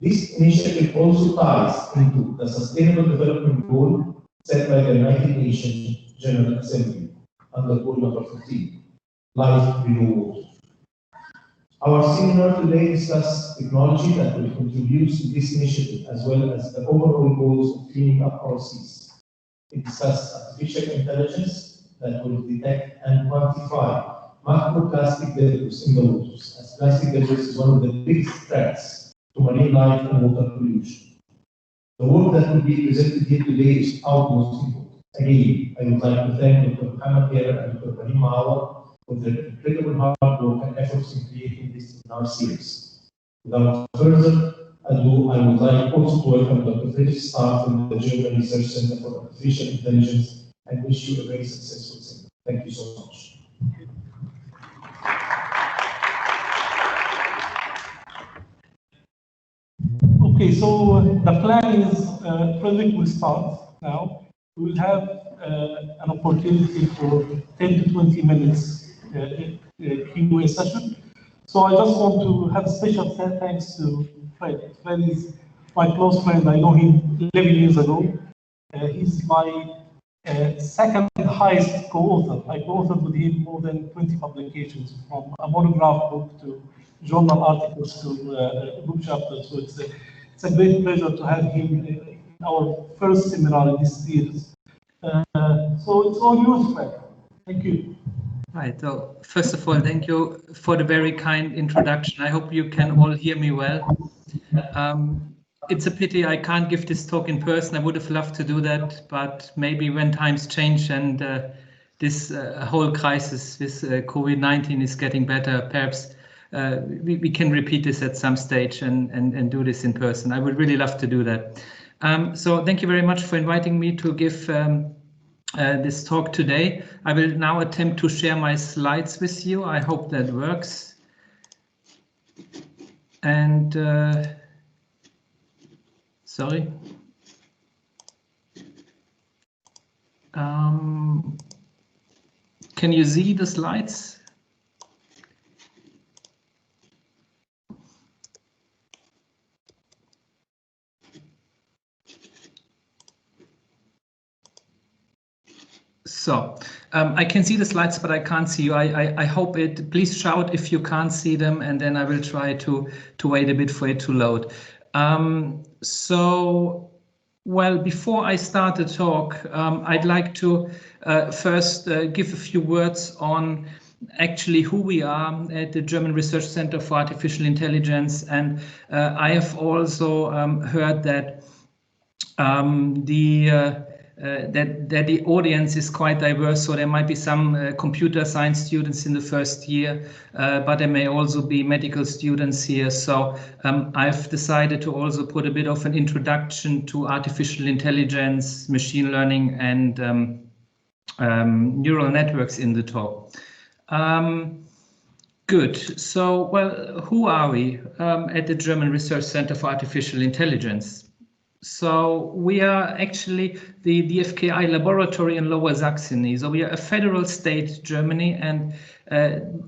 This initiative also ties into the Sustainable Development Goal set by the United Nations General Assembly under goal number 15, Life Below Water. Our seminar today discusses technology that will contribute to this initiative as well as the overall goals of cleaning up our seas. It discusses artificial intelligence that will detect and quantify microplastic debris in the waters, as plastic debris is one of the biggest threats to marine life and water pollution. The work that will be presented here today is utmost important. Again, I would like to thank Dr. Mohamed Gaber and Dr. Ibrahim Moawad for their incredible hard work and efforts in creating this seminar series. Without further ado, I would like also to welcome Dr. Frederic Stahl from the German Research Center for Artificial Intelligence and wish you a very successful seminar. Thank you so much. Okay, so the plan is Frederic will start now. We will have an opportunity for 10 to 20 minutes Q&A session. So I just want to have a special thanks to Fred. Fred is my close friend. I know him 11 years ago. He's my second highest co-author. I co-authored with him more than 20 publications, from a monograph book to journal articles to book chapters. So it's a great pleasure to have him in our first seminar in this series. So it's all yours, Fred. Thank you. Right. So first of all, thank you for the very kind introduction. I hope you can all hear me well. It's a pity I can't give this talk in person. I would have loved to do that, but maybe when times change and this whole crisis with COVID-19 is getting better, perhaps we can repeat this at some stage and do this in person. I would really love to do that. So thank you very much for inviting me to give this talk today. I will now attempt to share my slides with you. I hope that works. And sorry. Can you see the slides? So I can see the slides, but I can't see you. I hope it. Please shout if you can't see them, and then I will try to wait a bit for it to load. So, well, before I start the talk, I'd like to first give a few words on actually who we are at the German Research Center for Artificial Intelligence. And I have also heard that that the audience is quite diverse, so there might be some computer science students in the first year, but there may also be medical students here. So I've decided to also put a bit of an introduction to artificial intelligence, machine learning, and neural networks in the talk. Good. So, well, who are we at the German Research Center for Artificial Intelligence? So we are actually the DFKI laboratory in Lower Saxony. So we are a federal state, Germany, and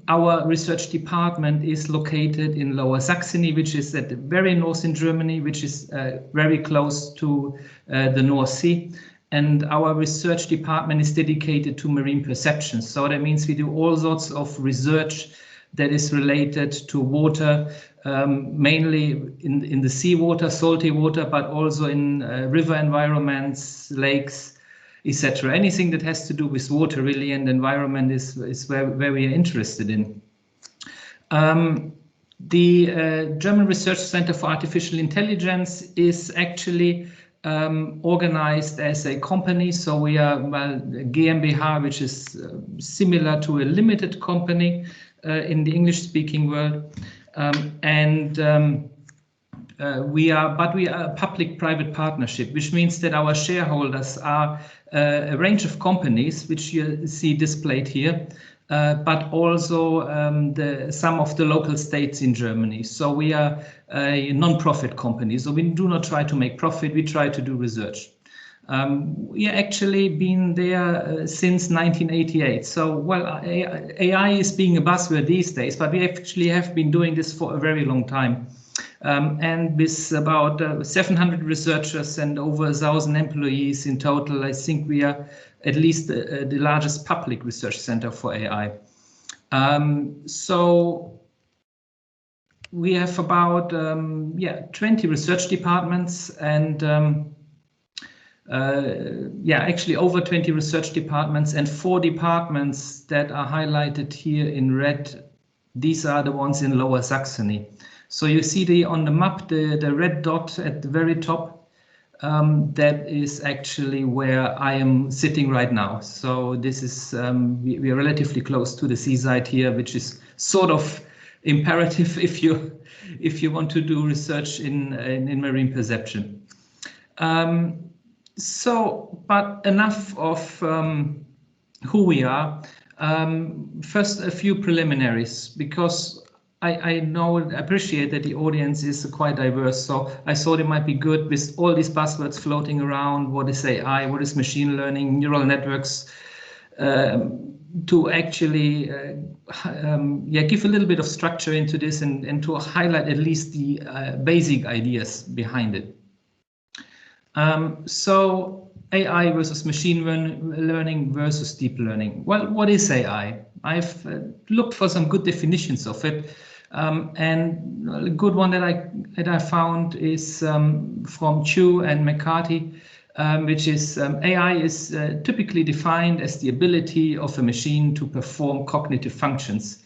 our research department is located in Lower Saxony, which is at the very north in Germany, which is very close to the North Sea. And our research department is dedicated to marine perception. So that means we do all sorts of research that is related to water, mainly in the seawater, salty water, but also in river environments, lakes, etc. Anything that has to do with water, really, and environment is where we are interested in. The German Research Center for Artificial Intelligence is actually organized as a company. So we are, well, GmbH, which is similar to a limited company in the English-speaking world. We are a public-private partnership, which means that our shareholders are a range of companies, which you see displayed here, but also some of the local states in Germany. So we are a non-profit company. So we do not try to make profit, we try to do research. We actually been there since 1988. So, well, AI is being a buzzword these days, but we actually have been doing this for a very long time. And with about 700 researchers and over 1,000 employees in total, I think we are at least the largest public research center for AI. So we have about 20 research departments and actually over 20 research departments and 4 departments that are highlighted here in red. These are the ones in Lower Saxony. So you see on the map, the red dot at the very top, that is actually where I am sitting right now. So this is, we are relatively close to the seaside here, which is sort of imperative if you want to do research in marine perception. But enough of who we are. First, a few preliminaries, because I appreciate that the audience is quite diverse. So I thought it might be good with all these buzzwords floating around. What is AI? What is machine learning? Neural networks? To actually give a little bit of structure into this and to highlight at least the basic ideas behind it. So AI versus machine learning versus deep learning. Well, what is AI? I've looked for some good definitions of it, and a good one that I found is from Chu and McCarthy, which is AI is typically defined as the ability of a machine to perform cognitive functions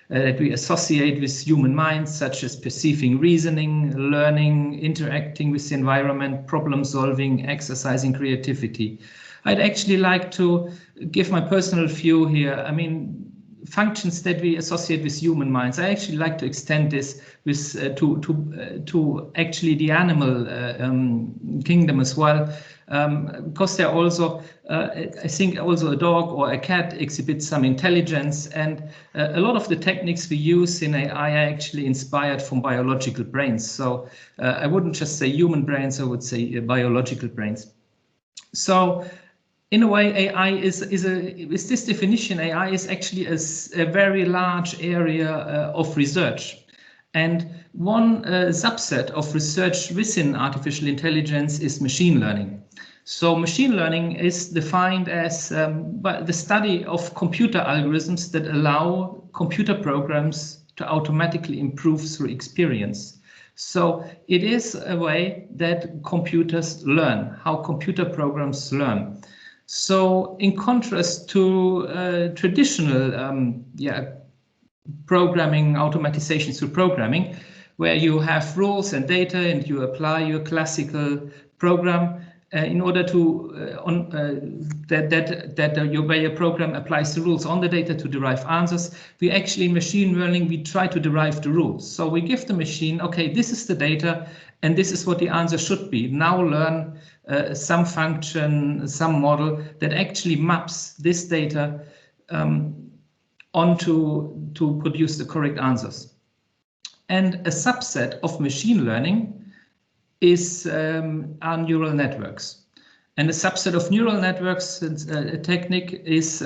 that we associate with human minds, such as perceiving, reasoning, learning, interacting with the environment, problem solving, exercising creativity. I'd actually like to give my personal view here. I mean, functions that we associate with human minds. I actually like to extend this with to actually the animal kingdom as well, because they're also, I think also a dog or a cat exhibits some intelligence, and a lot of the techniques we use in AI are actually inspired from biological brains. So I wouldn't just say human brains, I would say biological brains. So in a way, AI is this definition, AI is actually a very large area of research. And one subset of research within artificial intelligence is machine learning. So machine learning is defined as the study of computer algorithms that allow computer programs to automatically improve through experience. So it is a way that computers learn, how computer programs learn. So in contrast to traditional programming, automatization through programming, where you have rules and data and you apply your classical program in order to where your program applies the rules on the data to derive answers. We actually, in machine learning, we try to derive the rules. So we give the machine, okay, this is the data and this is what the answer should be. Now learn some function, some model that actually maps this data onto to produce the correct answers. And a subset of machine learning is are neural networks. And a subset of neural networks a technique is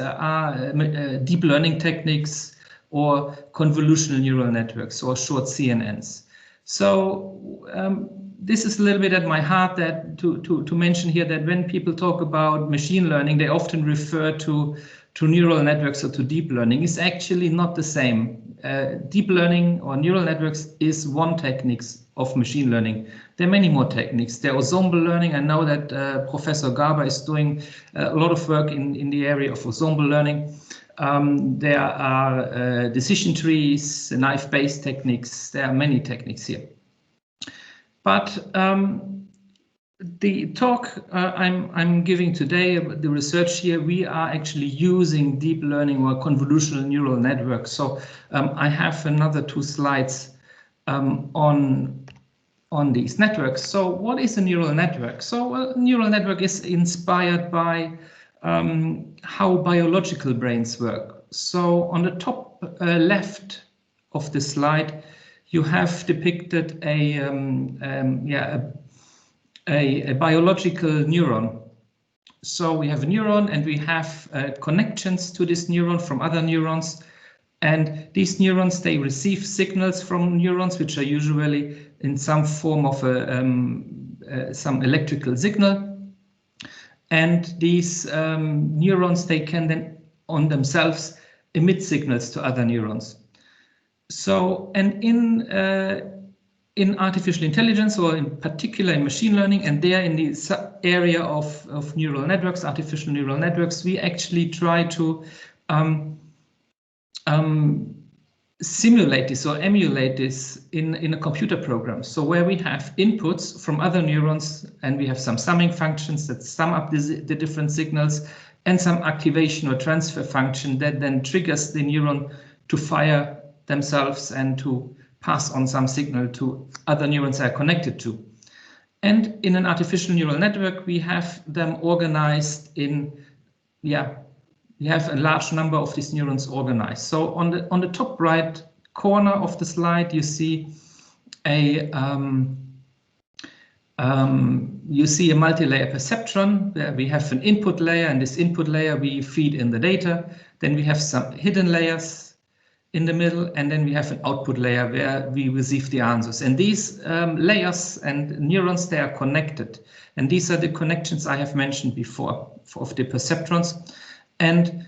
deep learning techniques or convolutional neural networks, or short CNNs. So this is a little bit at my heart that to mention here that when people talk about machine learning, they often refer to neural networks or to deep learning. It's actually not the same. Deep learning or neural networks is one technique of machine learning. There are many more techniques. There is ensemble learning. I know that Professor Gaber is doing a lot of work in the area of ensemble learning. There are decision trees, knife-based techniques. There are many techniques here. But the talk I'm giving today, the research here, we are actually using deep learning or convolutional neural networks. So I have another 2 slides on these networks. So what is a neural network? So a neural network is inspired by how biological brains work. So on the top left of the slide, you have depicted a biological neuron. So we have a neuron and we have connections to this neuron from other neurons. And these neurons, they receive signals from neurons, which are usually in some form of some electrical signal. And these neurons, they can then on themselves emit signals to other neurons. So, and in artificial intelligence, or in particular in machine learning, and there in the area of neural networks, artificial neural networks, we actually try to simulate this or emulate this in a computer program. So where we have inputs from other neurons, and we have some summing functions that sum up the different signals, and some activation or transfer function that then triggers the neuron to fire themselves and to pass on some signal to other neurons they are connected to. And in an artificial neural network, we have them organized in, we have a large number of these neurons organized. So on the top right corner of the slide, you see a multi-layer perceptron where we have an input layer, and this input layer we feed in the data. Then we have some hidden layers in the middle, and then we have an output layer where we receive the answers. And these layers and neurons, they are connected. And these are the connections I have mentioned before of the perceptrons. And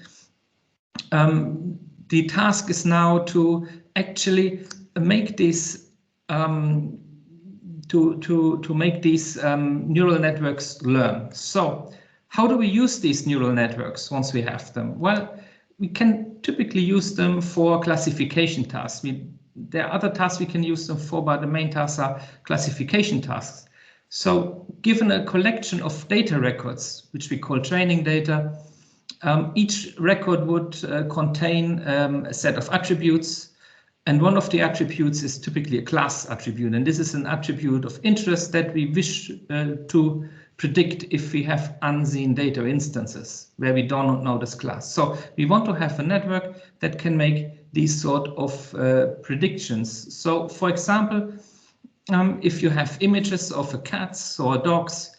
the task is now to actually make these to make these neural networks learn. So how do we use these neural networks once we have them? Well, we can typically use them for classification tasks. There are other tasks we can use them for, but the main tasks are classification tasks. So given a collection of data records, which we call training data, each record would contain a set of attributes, and one of the attributes is typically a class attribute, and this is an attribute of interest that we wish to predict if we have unseen data instances where we do not know this class. So we want to have a network that can make these sort of predictions. So for example, if you have images of cats or dogs,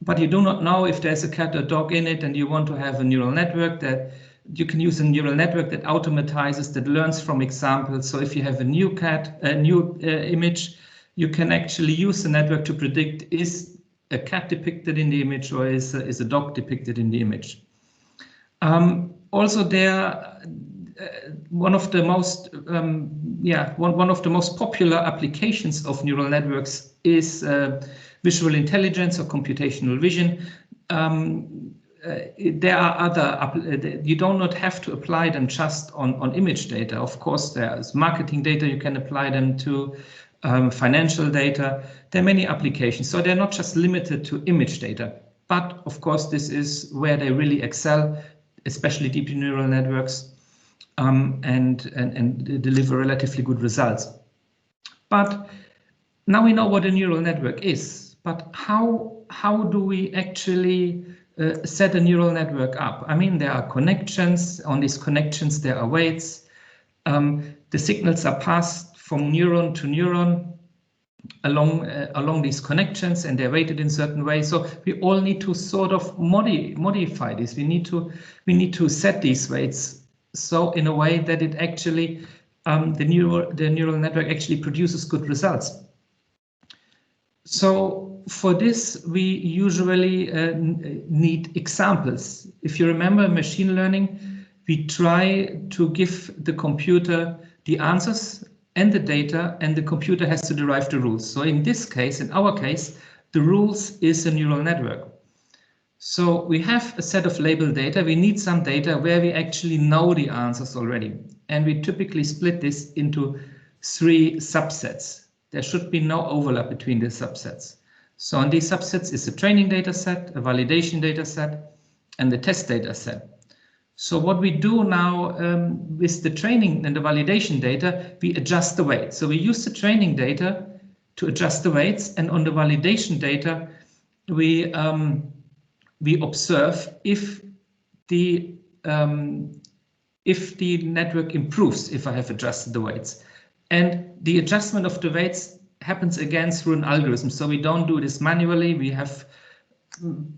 but you do not know if there's a cat or dog in it, and you want to have a neural network that you can use a neural network that automatizes, that learns from examples. So if you have a new cat, a new image, you can actually use the network to predict, is a cat depicted in the image or is a dog depicted in the image. Also, there one of the most one of the most popular applications of neural networks is visual intelligence or computational vision. There are other, you do not have to apply them just on image data. Of course, there's marketing data, you can apply them to financial data. There are many applications, so they're not just limited to image data. But of course, this is where they really excel, especially deep neural networks, and deliver relatively good results. But now we know what a neural network is, but how do we actually set a neural network up? I mean, there are connections. On these connections, there are weights. The signals are passed from neuron to neuron along these connections, and they're weighted in certain ways. So we all need to sort of modify this. We need to set these weights so in a way that it actually the neural network actually produces good results. So for this, we usually need examples. If you remember machine learning, we try to give the computer the answers and the data, and the computer has to derive the rules. So in this case, in our case, the rules is a neural network. So we have a set of labeled data. We need some data where we actually know the answers already. And we typically split this into 3 subsets. There should be no overlap between the subsets. So on these subsets is a training data set, a validation data set, and the test data set. So what we do now with the training and the validation data, we adjust the weight. So we use the training data to adjust the weights, and on the validation data, we observe if the network improves if I have adjusted the weights. And the adjustment of the weights happens again through an algorithm. So we don't do this manually. We have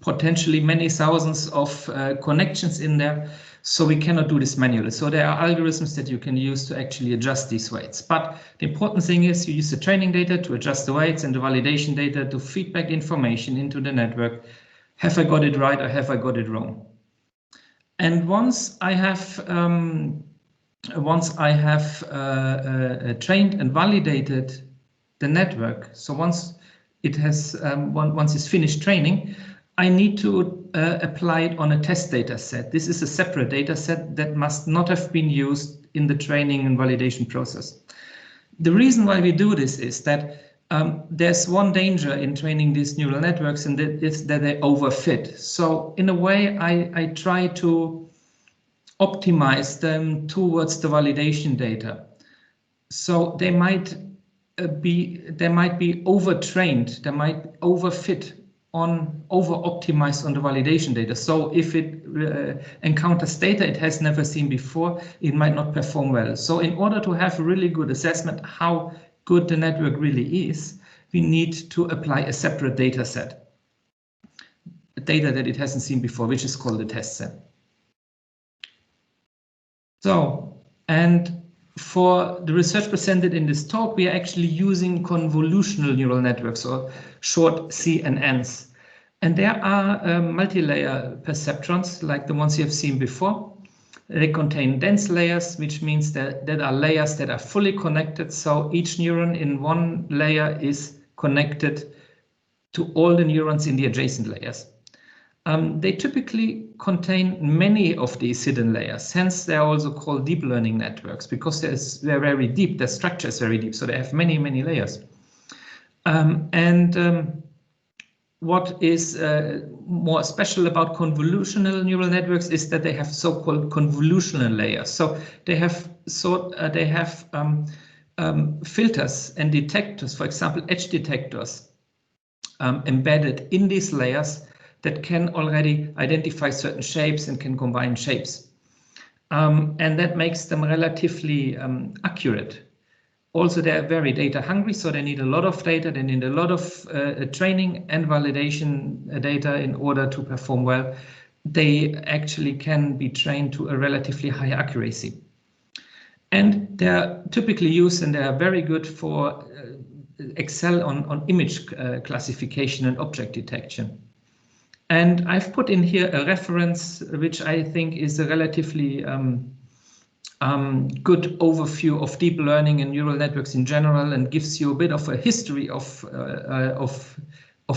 potentially many thousands of connections in there. So we cannot do this manually. So there are algorithms that you can use to actually adjust these weights. But the important thing is you use the training data to adjust the weights and the validation data to feedback information into the network. Have I got it right or have I got it wrong? And once I have trained and validated the network, so once it has once it's finished training, I need to apply it on a test data set. This is a separate data set that must not have been used in the training and validation process. The reason why we do this is that there's one danger in training these neural networks, and that is that they overfit. So in a way, I try to optimize them towards the validation data. So they might be overtrained, they might overfit on over-optimized on the validation data. So if it encounters data it has never seen before, it might not perform well. So in order to have a really good assessment how good the network really is, we need to apply a separate data set, data that it hasn't seen before, which is called the test set. So, and for the research presented in this talk, we are actually using convolutional neural networks, or short CNNs. And there are multi-layer perceptrons, like the ones you have seen before. They contain dense layers, which means that are layers that are fully connected. So each neuron in one layer is connected to all the neurons in the adjacent layers. They typically contain many of these hidden layers. Hence, they're also called deep learning networks, because they're very deep. Their structure is very deep, so they have many, many layers. What is more special about convolutional neural networks is that they have so-called convolutional layers. So they have filters and detectors, for example, edge detectors, embedded in these layers that can already identify certain shapes and can combine shapes. And that makes them relatively accurate. Also, they're very data hungry, so they need a lot of data. They need a lot of training and validation data in order to perform well. They actually can be trained to a relatively high accuracy. And they're typically used, and they are very good for excel on image classification and object detection. And I've put in here a reference, which I think is a relatively good overview of deep learning and neural networks in general, and gives you a bit of a history of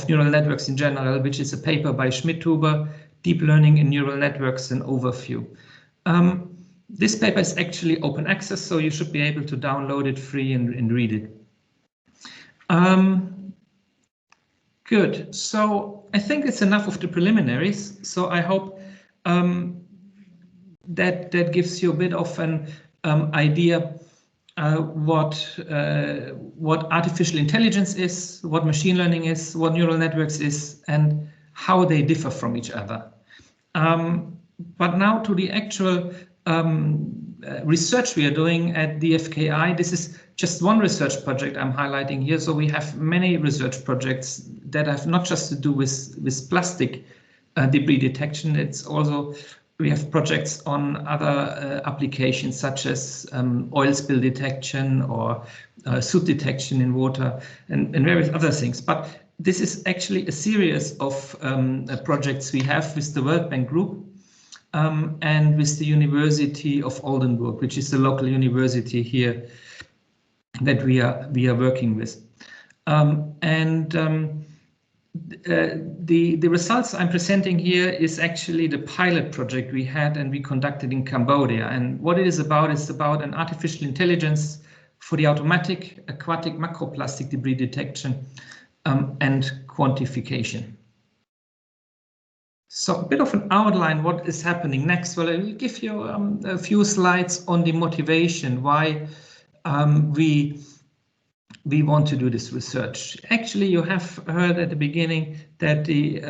neural networks in general, which is a paper by Schmidhuber, Deep Learning in Neural Networks, an Overview. This paper is actually open access, so you should be able to download it free and read it. Good. So I think it's enough of the preliminaries. So I hope that gives you a bit of an idea what artificial intelligence is, what machine learning is, what neural networks is, and how they differ from each other. But now to the actual research we are doing at DFKI. This is just one research project I'm highlighting here. So we have many research projects that have not just to do with plastic debris detection. It's also, we have projects on other applications such as oil spill detection or soot detection in water and various other things. But this is actually a series of projects we have with the World Bank Group and with the University of Oldenburg, which is the local university here that we are working with. The results I'm presenting here is actually the pilot project we had and we conducted in Cambodia. And what it is about an artificial intelligence for the automatic aquatic macroplastic debris detection and quantification. So a bit of an outline, what is happening next? Well, I will give you a few slides on the motivation, why we want to do this research. Actually, you have heard at the beginning that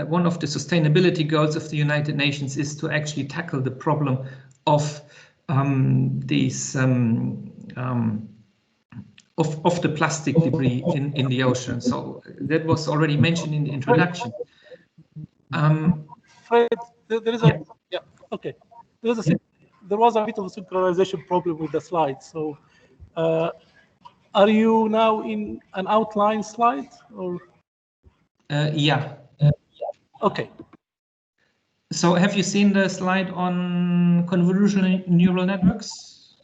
one of the sustainability goals of the United Nations is to actually tackle the problem of of the plastic debris in the ocean. So that was already mentioned in the introduction. Fred, there is a... Yeah, okay. there was a bit of a synchronization problem with the slide. So, are you now in an outline slide or? Yeah. Okay. So have you seen the slide on convolutional neural networks?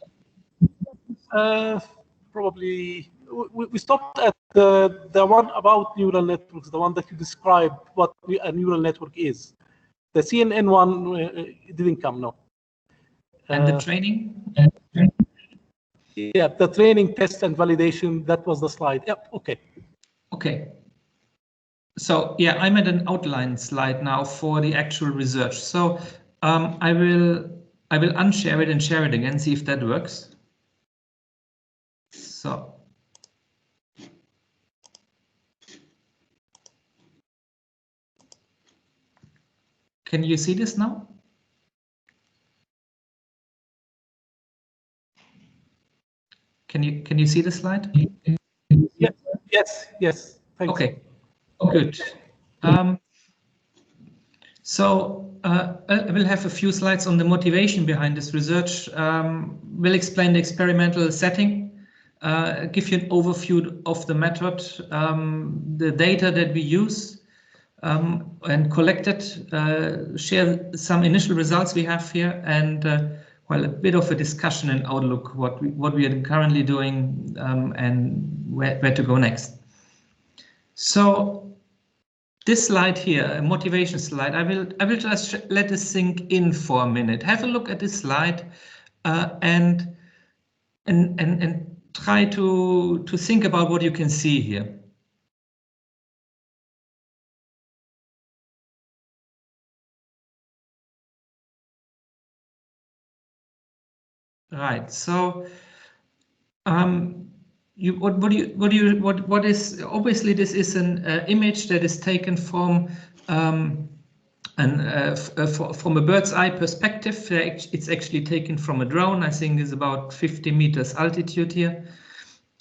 Probably. We stopped at the one about neural networks, the one that you described what a neural network is. The CNN one didn't come, no. And the training? Yeah, the training, test, and validation, that was the slide. Yep, okay. Okay. So yeah, I'm at an outline slide now for the actual research. So I will unshare it and share it again, see if that works. So. Can you see this now? Can you see the slide? Yes. Thanks. Okay, good. So I will have a few slides on the motivation behind this research. We'll explain the experimental setting, give you an overview of the method, the data that we use and collected, share some initial results we have here, and well, a bit of a discussion and outlook what we are currently doing and where to go next. So this slide here, a motivation slide, I will just let this sink in for a minute. Have a look at this slide and try to think about what you can see here. Right. So what is obviously this is an image that is taken from from a bird's eye perspective. It's actually taken from a drone. I think is about 50 meters altitude here,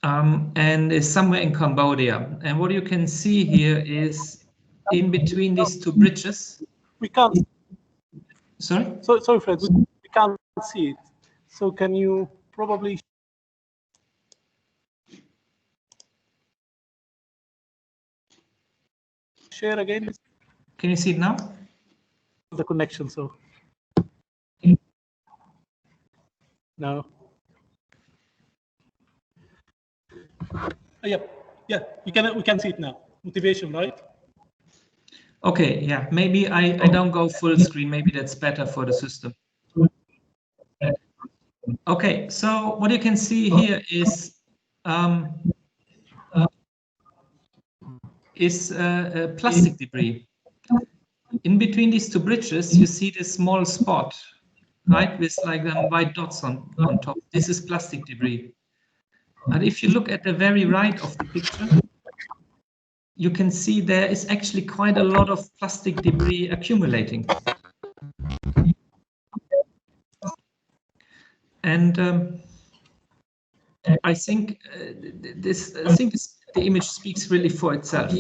and is somewhere in Cambodia. And what you can see here is in between these two bridges. We can't. Sorry. Sorry, Fred. We can't see it. So can you probably share again? Can you see it now? The connection, so. No. Yeah, we can see it now. Motivation, right? Okay, yeah, maybe I don't go full screen. Maybe that's better for the system. Okay, so what you can see here is plastic debris. In between these two bridges, you see this small spot, right, with like white dots on top. This is plastic debris. And if you look at the very right of the picture, you can see there is actually quite a lot of plastic debris accumulating. And I think the image speaks really for itself.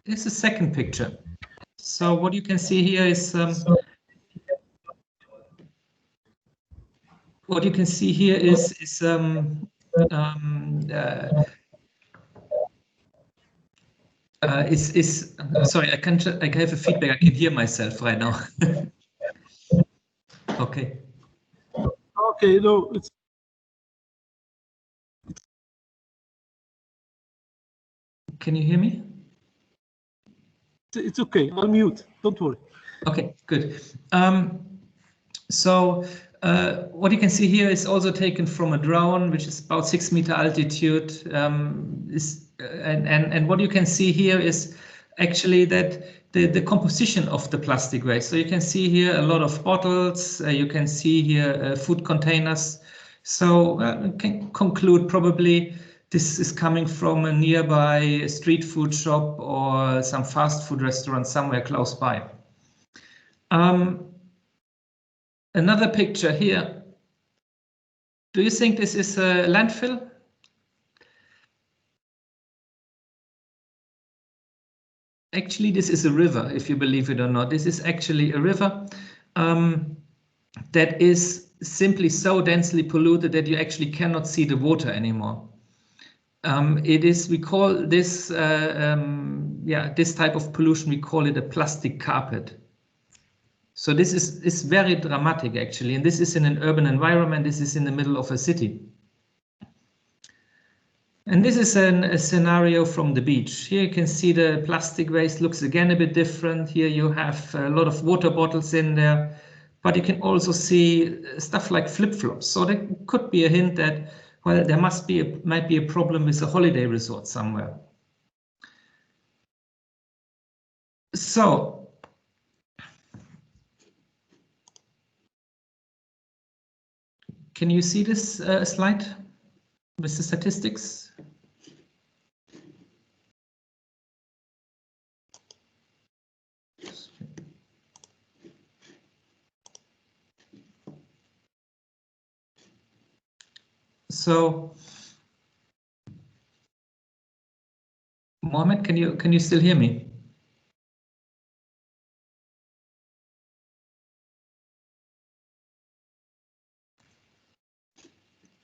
Here's the second picture. So what you can see here is sorry, I have a feedback. I can hear myself right now. Okay. Okay, no, it's. Can you hear me? It's okay. I'll mute. Don't worry. Okay, good. So what you can see here is also taken from a drone, which is about 6 meter altitude. And what you can see here is actually that the composition of the plastic waste. So you can see here a lot of bottles. You can see here food containers. So you can conclude probably this is coming from a nearby street food shop or some fast food restaurant somewhere close by. Another picture here. Do you think this is a landfill? Actually, this is a river, if you believe it or not. This is actually a river that is simply so densely polluted that you actually cannot see the water anymore. We call this, this type of pollution, we call it a plastic carpet. So this is very dramatic, actually, and this is in an urban environment. This is in the middle of a city. And this is a scenario from the beach. Here you can see the plastic waste looks again a bit different. Here you have a lot of water bottles in there, but you can also see stuff like flip-flops. So there could be a hint that, well, there might be a problem with a holiday resort somewhere. So can you see this slide with the statistics? So, Mohamed, can you still hear me?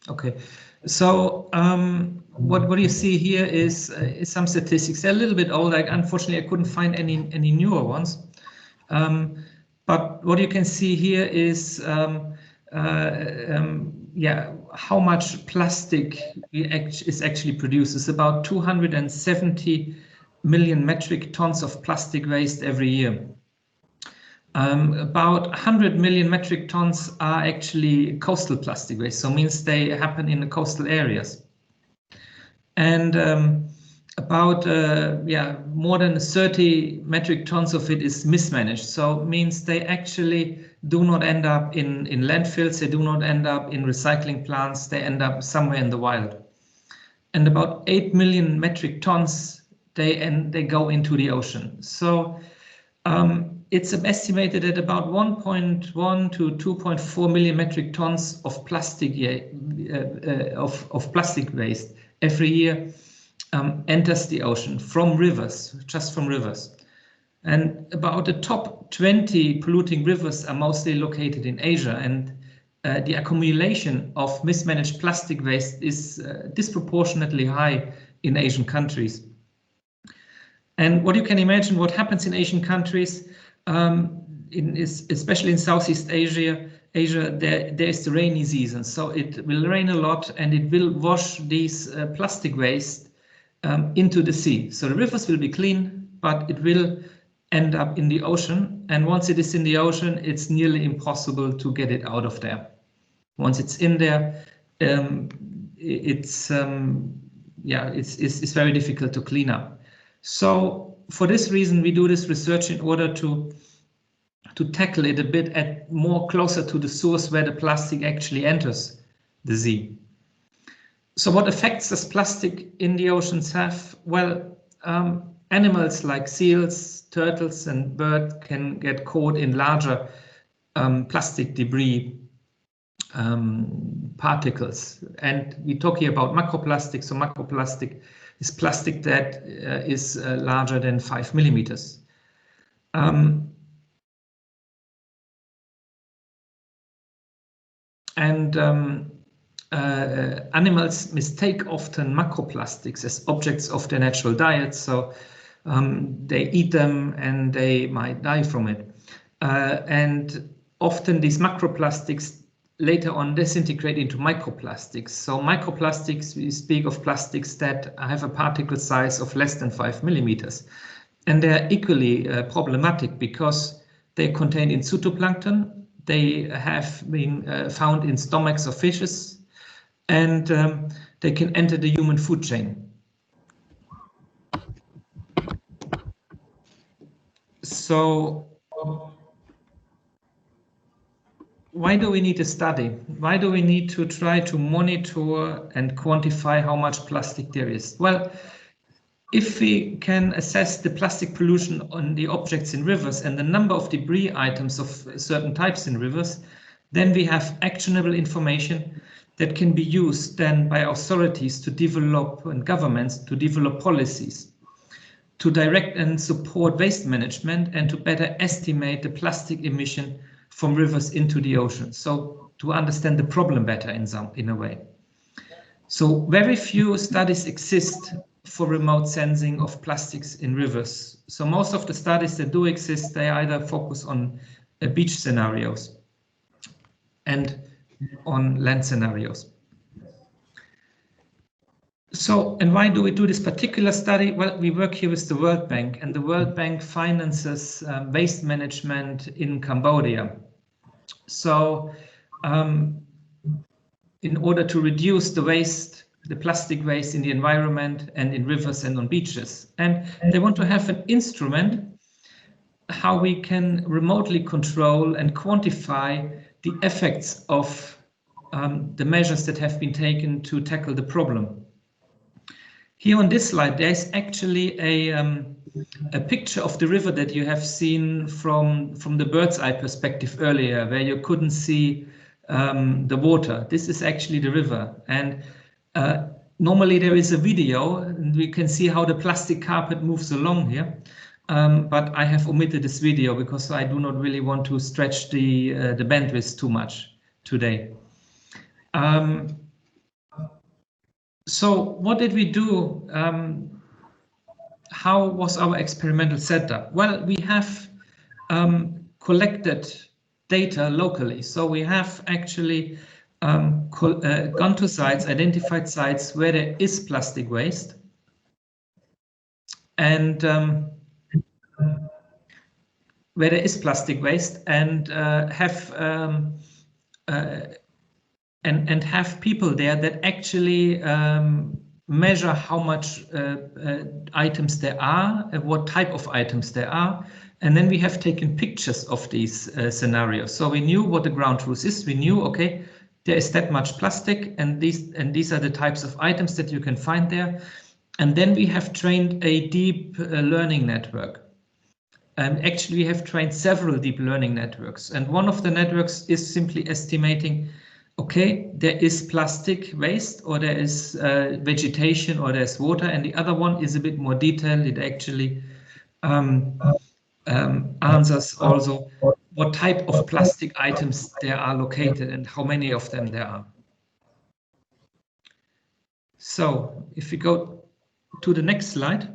Okay, so what you see here is some statistics. They're a little bit old. Unfortunately, I couldn't find any newer ones. But what you can see here is how much plastic is actually produced. It's about 270 million metric tons of plastic waste every year. About 100 million metric tons are actually coastal plastic waste, so means they happen in the coastal areas. And about more than 30 metric tons of it is mismanaged, so means they actually do not end up in landfills, they do not end up in recycling plants, they end up somewhere in the wild. And about 8 million metric tons, they go into the ocean. So it's estimated that about 1.1 to 2.4 million metric tons of plastic plastic waste every year enters the ocean from rivers, just from rivers. And about the top 20 polluting rivers are mostly located in Asia, and the accumulation of mismanaged plastic waste is disproportionately high in Asian countries. And what you can imagine, what happens in Asian countries, especially in Southeast Asia, there is the rainy season, so it will rain a lot and it will wash these plastic waste into the sea. So the rivers will be clean, but it will end up in the ocean. And once it is in the ocean, it's nearly impossible to get it out of there. Once it's in there, it's very difficult to clean up. So for this reason, we do this research in order to tackle it a bit more closer to the source where the plastic actually enters the sea. So what effects does plastic in the oceans have? Well, animals like seals, turtles, and birds can get caught in larger plastic debris particles. And we talk here about macroplastic. So macroplastic is plastic that is larger than 5 millimeters. Animals mistake often macroplastics as objects of their natural diet, so they eat them and they might die from it. And often these macroplastics later on disintegrate into microplastics. So microplastics, we speak of plastics that have a particle size of less than 5 millimeters. And they're equally problematic because they contain in phytoplankton. They have been found in stomachs of fishes, and they can enter the human food chain. So why do we need a study? Why do we need to try to monitor and quantify how much plastic there is? Well, if we can assess the plastic pollution on the objects in rivers and the number of debris items of certain types in rivers, then we have actionable information that can be used then by authorities to develop and governments to develop policies. to direct and support waste management and to better estimate the plastic emission from rivers into the ocean. So to understand the problem better in a way. So very few studies exist for remote sensing of plastics in rivers. So most of the studies that do exist, they either focus on beach scenarios and on land scenarios. So, and why do we do this particular study? Well, we work here with the World Bank, and the World Bank finances waste management in Cambodia. So, in order to reduce the waste, the plastic waste in the environment and in rivers and on beaches. And they want to have an instrument how we can remotely control and quantify the effects of the measures that have been taken to tackle the problem. Here on this slide, there's actually a picture of the river that you have seen from the bird's eye perspective earlier, where you couldn't see the water. This is actually the river. And normally there is a video and we can see how the plastic carpet moves along here. But I have omitted this video because I do not really want to stretch the bandwidth too much today. So what did we do? How was our experimental setup? Well, we have collected data locally. So we have actually gone to sites, identified sites where there is plastic waste, and where there is plastic waste, and have people there that actually measure how much items there are, what type of items there are, and then we have taken pictures of these scenarios. So we knew what the ground truth is. We knew, okay, there is that much plastic, and these are the types of items that you can find there. And then we have trained a deep learning network. Actually, we have trained several deep learning networks, and one of the networks is simply estimating, okay, there is plastic waste, or there is vegetation, or there's water, and the other one is a bit more detailed. It actually answers also what type of plastic items there are located and how many of them there are. So if we go to the next slide.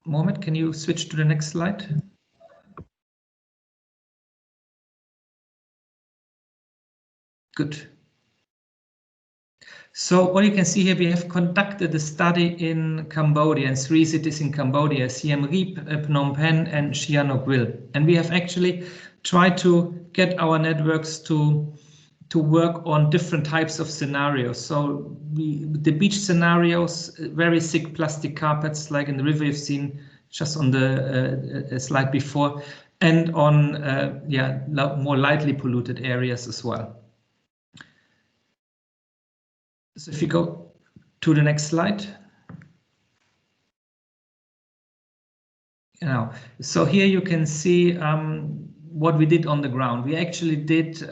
Mohamed, can you switch to the next slide? Good. So what you can see here, we have conducted a study in Cambodia, in 3 cities in Cambodia, Siem Reap, Phnom Penh, and Sihanoukville. And we have actually tried to get our networks to work on different types of scenarios. So the beach scenarios, very thick plastic carpets, like in the river you've seen just on the slide before, and on more lightly polluted areas as well. So if you go to the next slide. Now, so here you can see what we did on the ground. We actually did,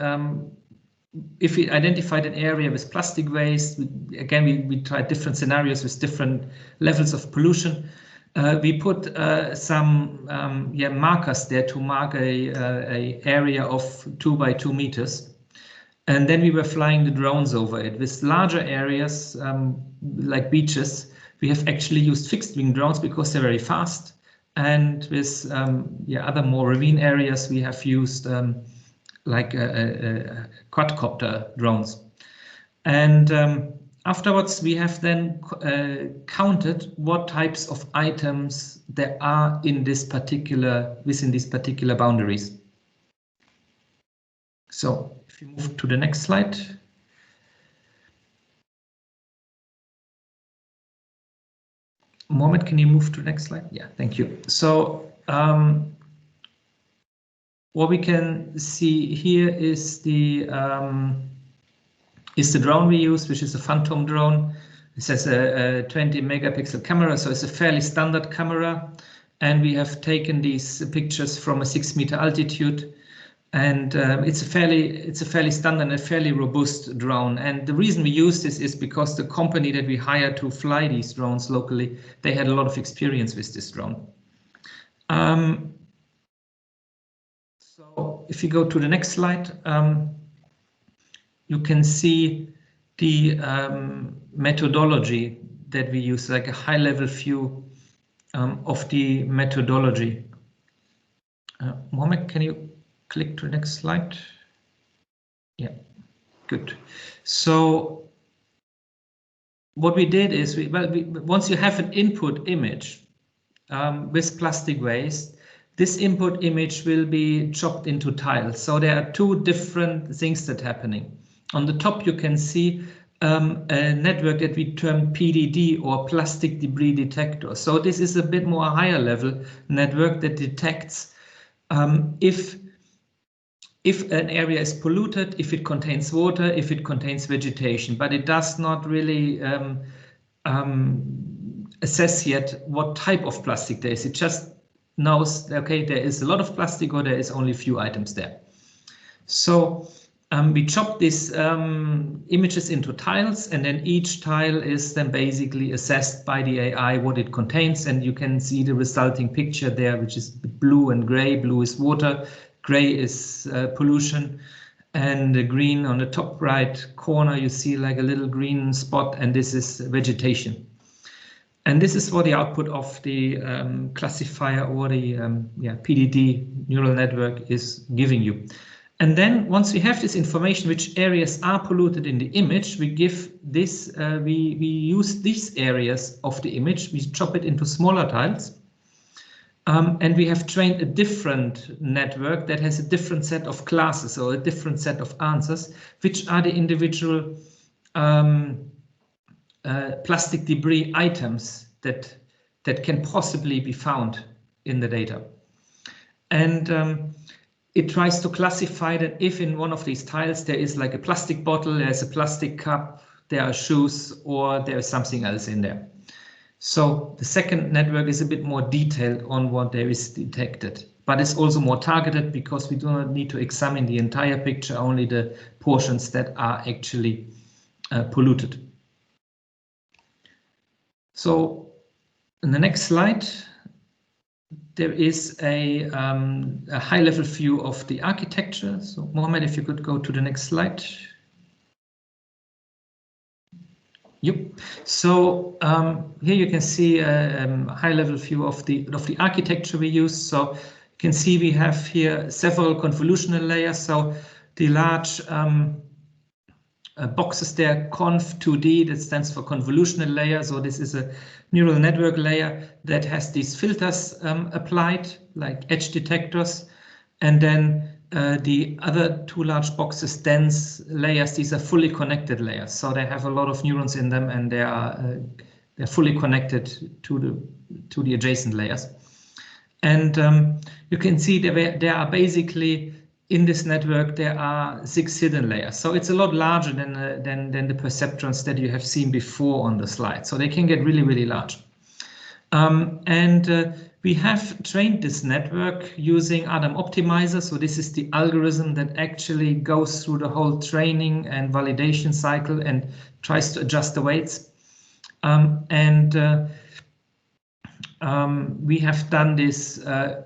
if we identified an area with plastic waste, we tried different scenarios with different levels of pollution. We put some markers there to mark a area of 2 by 2 meters. And then we were flying the drones over it. With larger areas, like beaches, we have actually used fixed wing drones because they're very fast. And with other more ravine areas, we have used like quadcopter drones. And afterwards, we have then counted what types of items there are in within these particular boundaries. So if you move to the next slide. Mohamed, can you move to the next slide? Yeah, thank you. So what we can see here is the drone we use, which is a Phantom drone. It has a 20 megapixel camera, so it's a fairly standard camera. And we have taken these pictures from a 6 meter altitude. And it's a fairly standard and fairly robust drone. And the reason we use this is because the company that we hired to fly these drones locally, they had a lot of experience with this drone. So if you go to the next slide, you can see the methodology that we use, like a high-level view of the methodology. Mohamed, can you click to the next slide? Yeah, good. So what we did is, once you have an input image with plastic waste, this input image will be chopped into tiles. So there are two different things that are happening. On the top, you can see a network that we term PDD, or plastic debris detector. So this is a bit more higher level network that detects if an area is polluted, if it contains water, if it contains vegetation, but it does not really assess yet what type of plastic there is. It just knows, okay, there is a lot of plastic or there is only a few items there. So we chop these images into tiles, and then each tile is then basically assessed by the AI what it contains, and you can see the resulting picture there, which is blue and gray. Blue is water, gray is pollution, and the green on the top right corner, you see like a little green spot, and this is vegetation. And this is what the output of the classifier, or the PDD neural network is giving you. And then once we have this information, which areas are polluted in the image, we give this, we use these areas of the image, we chop it into smaller tiles. And we have trained a different network that has a different set of classes, or a different set of answers, which are the individual plastic debris items that can possibly be found in the data. And it tries to classify that if in one of these tiles there is like a plastic bottle, there's a plastic cup, there are shoes, or there's something else in there. So the second network is a bit more detailed on what there is detected, but it's also more targeted because we do not need to examine the entire picture, only the portions that are actually polluted. So in the next slide, there is a high-level view of the architecture. So Mohamed, if you could go to the next slide. Yep. So here you can see a high-level view of the architecture we use. So you can see we have here several convolutional layers. So the large boxes there, conv2D, that stands for convolutional layer. So this is a neural network layer that has these filters applied, like edge detectors. And then the other two large boxes, dense layers, these are fully connected layers. So they have a lot of neurons in them, and they're fully connected to the adjacent layers. And you can see there are basically, in this network, there are 6 hidden layers. So it's a lot larger than the perceptrons that you have seen before on the slide. So they can get really, really large. We have trained this network using Adam Optimizer. So this is the algorithm that actually goes through the whole training and validation cycle and tries to adjust the weights. We have done this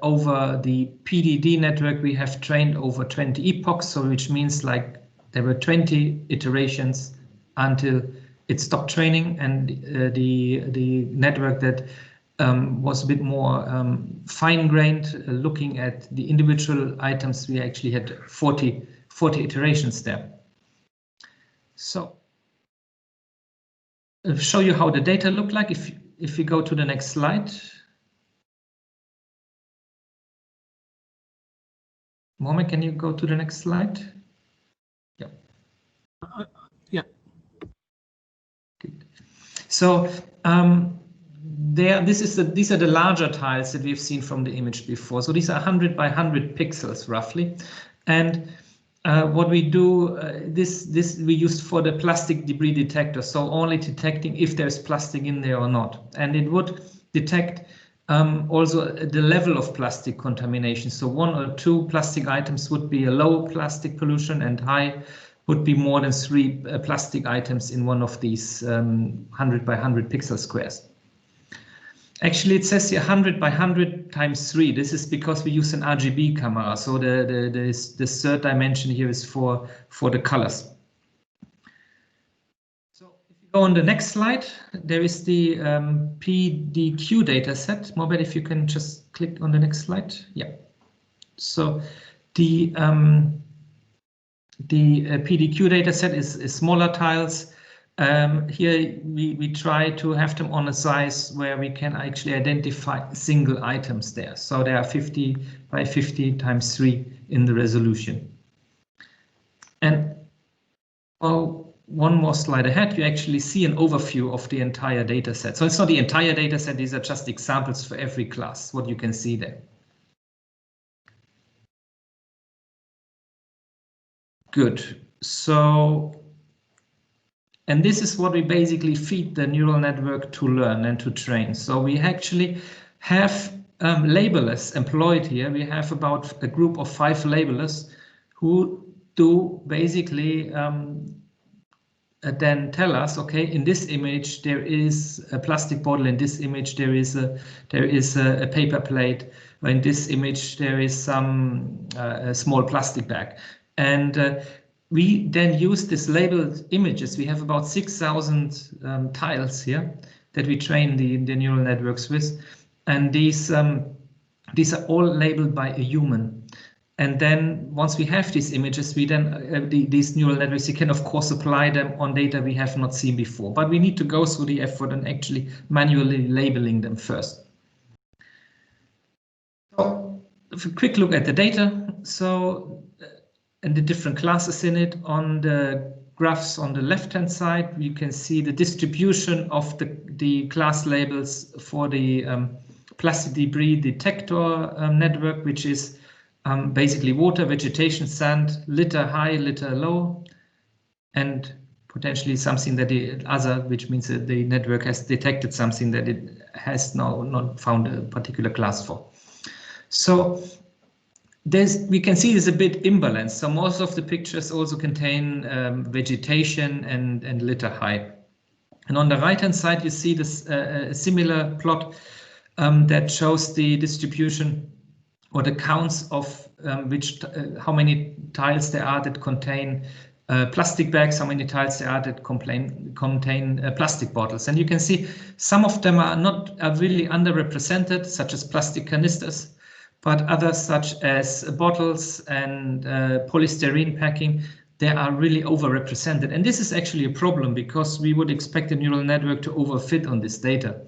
over the PDD network. We have trained over 20 epochs, so which means like there were 20 iterations until it stopped training, and the network that was a bit more fine-grained, looking at the individual items, we actually had 40 iterations there. So I'll show you how the data look like. If we go to the next slide. Mohamed, can you go to the next slide? Yeah. Yeah. Good. So these are the larger tiles that we've seen from the image before. So these are 100 by 100 pixels roughly, and what we do, this we used for the plastic debris detector, so only detecting if there's plastic in there or not. And it would detect Also the level of plastic contamination. So 1 or 2 plastic items would be a low plastic pollution, and high would be more than 3 plastic items in one of these 100 by 100 pixel squares. Actually, it says here 100 by 100 times 3. This is because we use an RGB camera. So the third dimension here is for the colors. So if you go on the next slide, there is the PDQ data set. Mohamed, if you can just click on the next slide. Yeah. So the PDQ data set is smaller tiles. Here we try to have them on a size where we can actually identify single items there. So there are 50 by 50 times 3 in the resolution. And well, one more slide ahead, you actually see an overview of the entire data set. So it's not the entire data set, these are just examples for every class, what you can see there. Good. So, and this is what we basically feed the neural network to learn and to train. So we actually have labelers employed here. We have about a group of 5 labelers who do basically then tell us, okay, in this image there is a plastic bottle, in this image there is a paper plate, or in this image there is some a small plastic bag. And we then use this labeled images. We have about 6,000 tiles here that we train the neural networks with, and these are all labeled by a human. And then once we have these images, we then these neural networks, you can of course apply them on data we have not seen before, but we need to go through the effort and actually manually labeling them first. So a quick look at the data. So and the different classes in it. On the graphs on the left-hand side, you can see the distribution of the class labels for the plastic debris detector network, which is basically water, vegetation, sand, litter high, litter low, and potentially something that the other, which means that the network has detected something that it has now not found a particular class for. So we can see there's a bit imbalance. So most of the pictures also contain vegetation and litter high. And on the right-hand side, you see this a similar plot that shows the distribution or the counts of how many tiles there are that contain plastic bags, how many tiles there are that contain plastic bottles. And you can see some of them are really underrepresented, such as plastic canisters, but others such as bottles and polystyrene packing, they are really overrepresented. And this is actually a problem because we would expect a neural network to overfit on this data.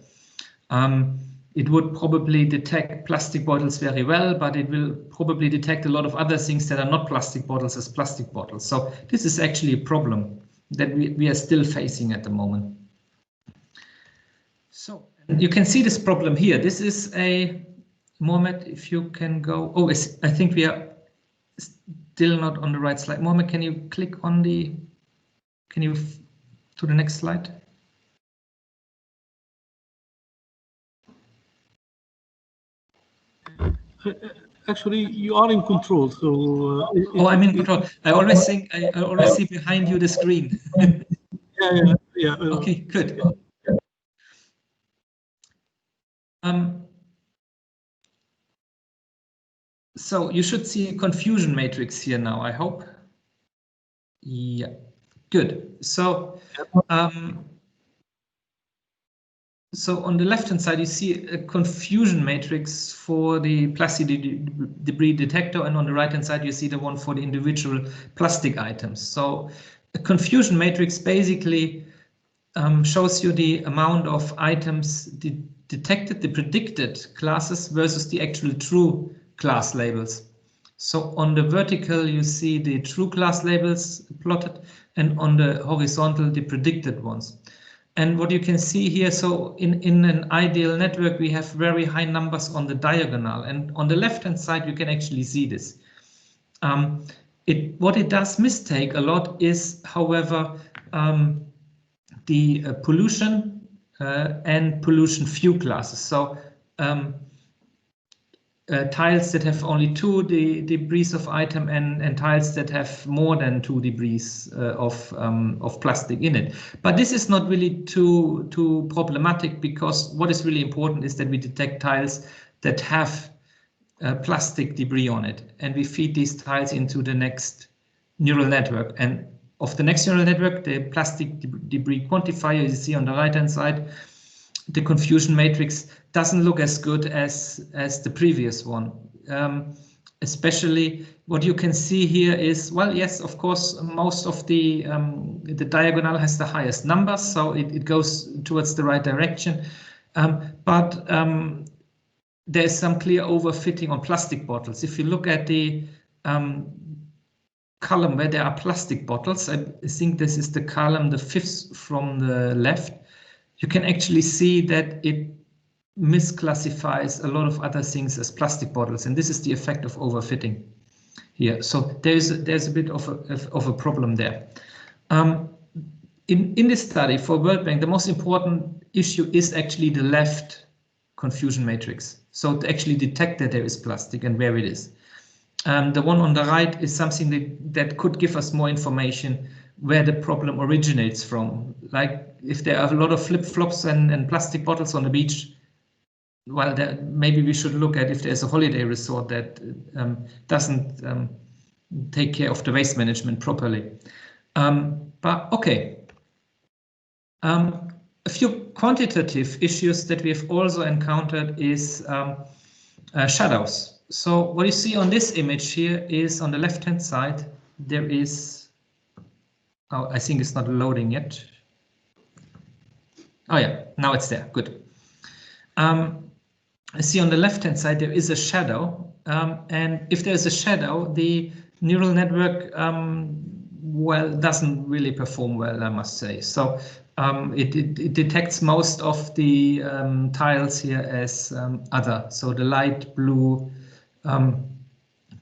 It would probably detect plastic bottles very well, but it will probably detect a lot of other things that are not plastic bottles as plastic bottles. So this is actually a problem that we are still facing at the moment. So you can see this problem here. This is Mohamed, if you can go. Oh, I think we are still not on the right slide. Mohamed, can you click on to the next slide? Actually, you are in control. So. Oh, I'm in control. I always see behind you the screen. Yeah. Okay, good. So you should see a confusion matrix here now, I hope. Yeah, good. So, so on the left-hand side, you see a confusion matrix for the plastic debris detector, and on the right-hand side, you see the one for the individual plastic items. So a confusion matrix basically shows you the amount of items detected, the predicted classes versus the actual true class labels. So on the vertical, you see the true class labels plotted, and on the horizontal, the predicted ones. And what you can see here, so in an ideal network, we have very high numbers on the diagonal, and on the left-hand side, you can actually see this. What it does mistake a lot is, however, the pollution and pollution few classes. So tiles that have only 2 debris of item and tiles that have more than 2 debris of plastic in it. But this is not really too problematic, because what is really important is that we detect tiles that have plastic debris on it, and we feed these tiles into the next neural network. And of the next neural network, the plastic debris quantifier you see on the right-hand side, the confusion matrix doesn't look as good as the previous one. Especially what you can see here is, well, yes, of course, most of the diagonal has the highest numbers, so it goes towards the right direction. But there's some clear overfitting on plastic bottles. If you look at the column where there are plastic bottles, I think this is the column, the 5th from the left, you can actually see that it misclassifies a lot of other things as plastic bottles, and this is the effect of overfitting here. So there's a bit of a problem there. In this study for World Bank, the most important issue is actually the left confusion matrix. So to actually detect that there is plastic and where it is. The one on the right is something that could give us more information where the problem originates from. Like if there are a lot of flip-flops and plastic bottles on the beach, well, maybe we should look at if there's a holiday resort that doesn't take care of the waste management properly. But okay. A few quantitative issues that we have also encountered is shadows. So what you see on this image here is on the left-hand side, there is, oh, I think it's not loading yet. Oh yeah, now it's there, good. I see on the left-hand side, there is a shadow. And if there's a shadow, the neural network, well, doesn't really perform well, I must say. So it detects most of the tiles here as other. So the light blue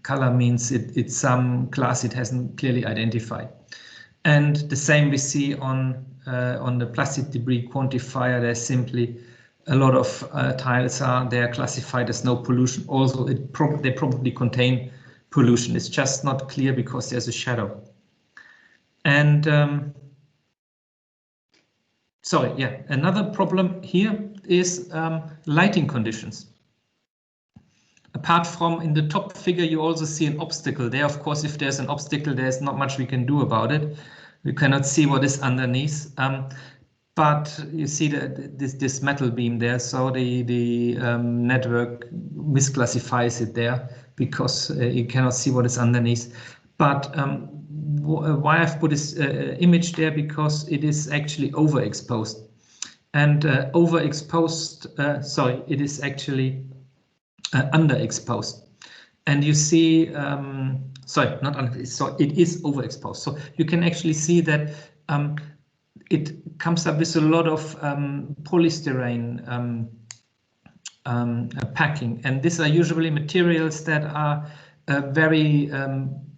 color means it's some class it hasn't clearly identified. And the same we see on the plastic debris quantifier. There's simply a lot of tiles they're classified as no pollution. Also, they probably contain pollution. It's just not clear because there's a shadow. And sorry, yeah, another problem here is lighting conditions. Apart from in the top figure, you also see an obstacle there. Of course, if there's an obstacle, there's not much we can do about it. We cannot see what is underneath. But you see this metal beam there, so the network misclassifies it there because you cannot see what is underneath. But why I've put this image there, because it is actually overexposed. And overexposed, sorry, it is actually underexposed. And you see, sorry, not under, so it is overexposed. So you can actually see that it comes up with a lot of polystyrene packing, and these are usually materials that are very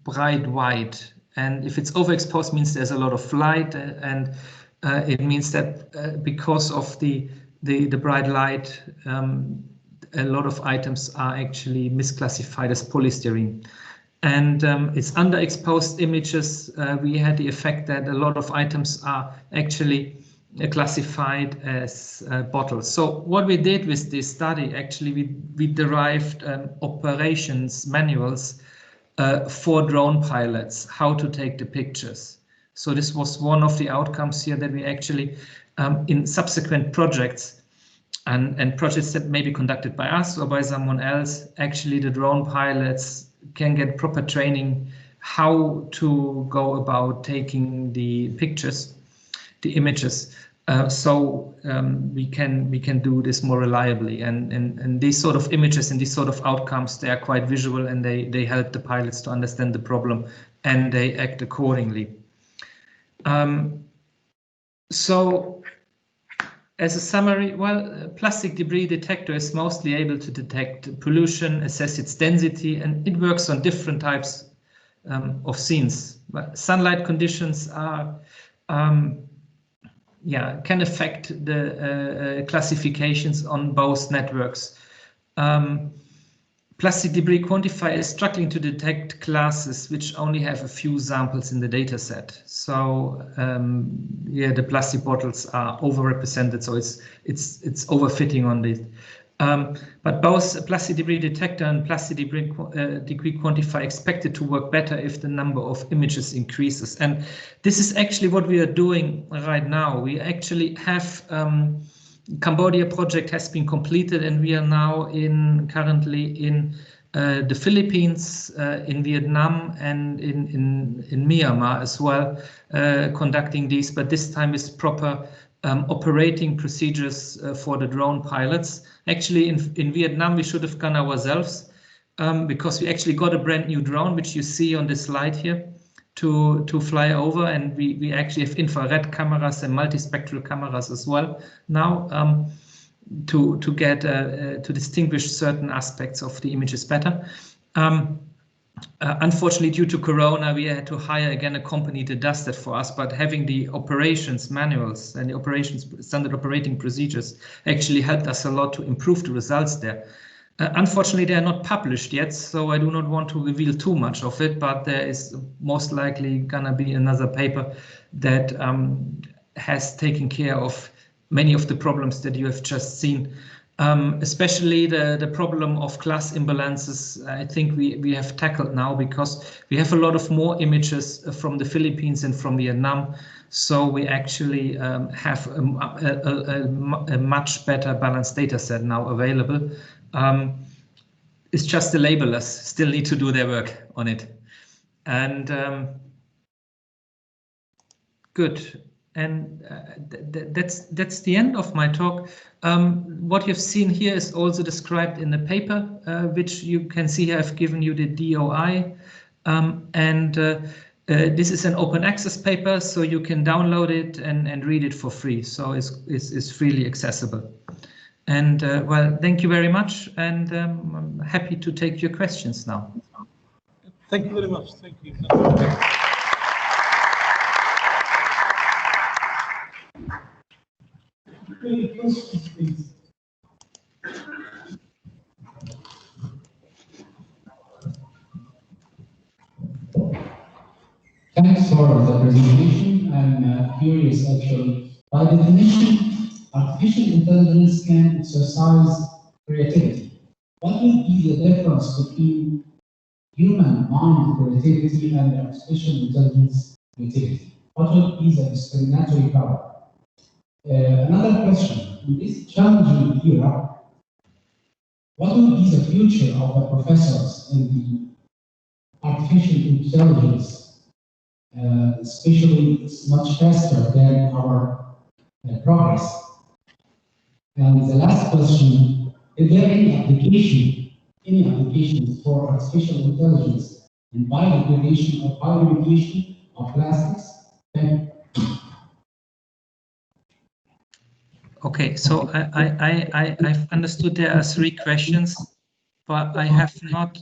bright white. And if it's overexposed, means there's a lot of light, and it means that because of the bright light, a lot of items are actually misclassified as polystyrene. And it's underexposed images. We had the effect that a lot of items are actually classified as bottles. So what we did with this study, actually, we derived operations manuals for drone pilots, how to take the pictures. So this was one of the outcomes here, that we actually, in subsequent projects and projects that may be conducted by us or by someone else, actually the drone pilots can get proper training how to go about taking the pictures, the images, so we can do this more reliably. And these sort of images and these sort of outcomes, they are quite visual, and they help the pilots to understand the problem, and they act accordingly. So as a summary, well, plastic debris detector is mostly able to detect pollution, assess its density, and it works on different types of scenes. But sunlight conditions are, can affect the classifications on both networks. Plastic debris quantifier is struggling to detect classes which only have a few samples in the data set. So yeah, the plastic bottles are overrepresented, so it's overfitting on this. But both plastic debris detector and plastic debris quantifier expected to work better if the number of images increases. And this is actually what we are doing right now. We actually have Cambodia project has been completed, and we are now currently in the Philippines, in Vietnam, and in Myanmar as well, conducting these. But this time with proper operating procedures for the drone pilots. Actually, in Vietnam, we should have gone ourselves because we actually got a brand new drone, which you see on this slide here, to fly over, and we actually have infrared cameras and multispectral cameras as well now to get to distinguish certain aspects of the images better. Unfortunately, due to Corona, we had to hire again a company that does that for us, but having the operations manuals and the operations standard operating procedures actually helped us a lot to improve the results there. Unfortunately, they are not published yet, so I do not want to reveal too much of it, but there is most likely gonna be another paper that has taken care of many of the problems that you have just seen. Especially the problem of class imbalances, I think we have tackled now, because we have a lot of more images from the Philippines and from Vietnam. So we actually have a much better balanced data set now available. It's just the labelers still need to do their work on it. And good. And that's the end of my talk. What you've seen here is also described in the paper, which you can see here. I've given you the DOI, this is an open access paper, so you can download it and read it for free. So it's freely accessible. And well, thank you very much, and I'm happy to take your questions now. Thank you very much. Thank you. Any questions, please? Thanks for the presentation. I'm curious, actually. By definition, artificial intelligence can exercise creativity. What would be the difference between human mind creativity and artificial intelligence creativity? What would be the discriminatory power? Another question, in this challenging era, what would be the future of the professors in the artificial intelligence, especially it's much faster than our progress? And the last question, is there any applications for artificial intelligence in biodegradation or bioremediation of plastics? Thank you. Okay, so I've understood there are 3 questions, but I have not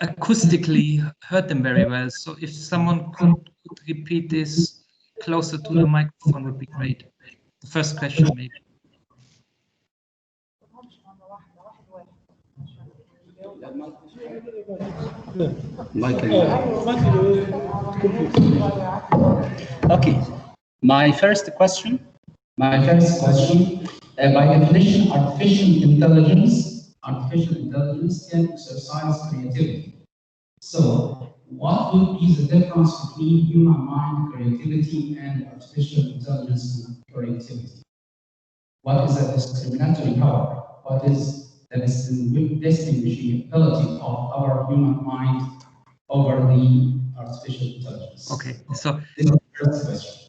acoustically heard them very well. So if someone could repeat this closer to the microphone would be great. The first question, maybe. Okay, my first question, by definition, artificial intelligence can exercise creativity. So, what would be the difference between human mind creativity and artificial intelligence creativity? What is the discriminatory power? What is the distinguishing ability of our human mind over the artificial intelligence? Okay, so this is the first question.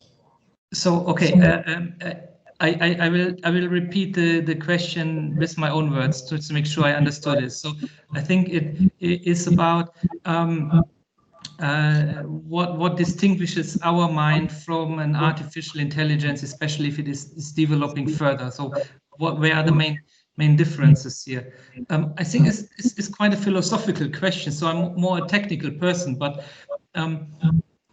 So okay, I will repeat the question with my own words to make sure I understood it. So I think it is about what distinguishes our mind from an artificial intelligence, especially if it is developing further. So where are the main differences here? I think it's quite a philosophical question. So I'm more a technical person, but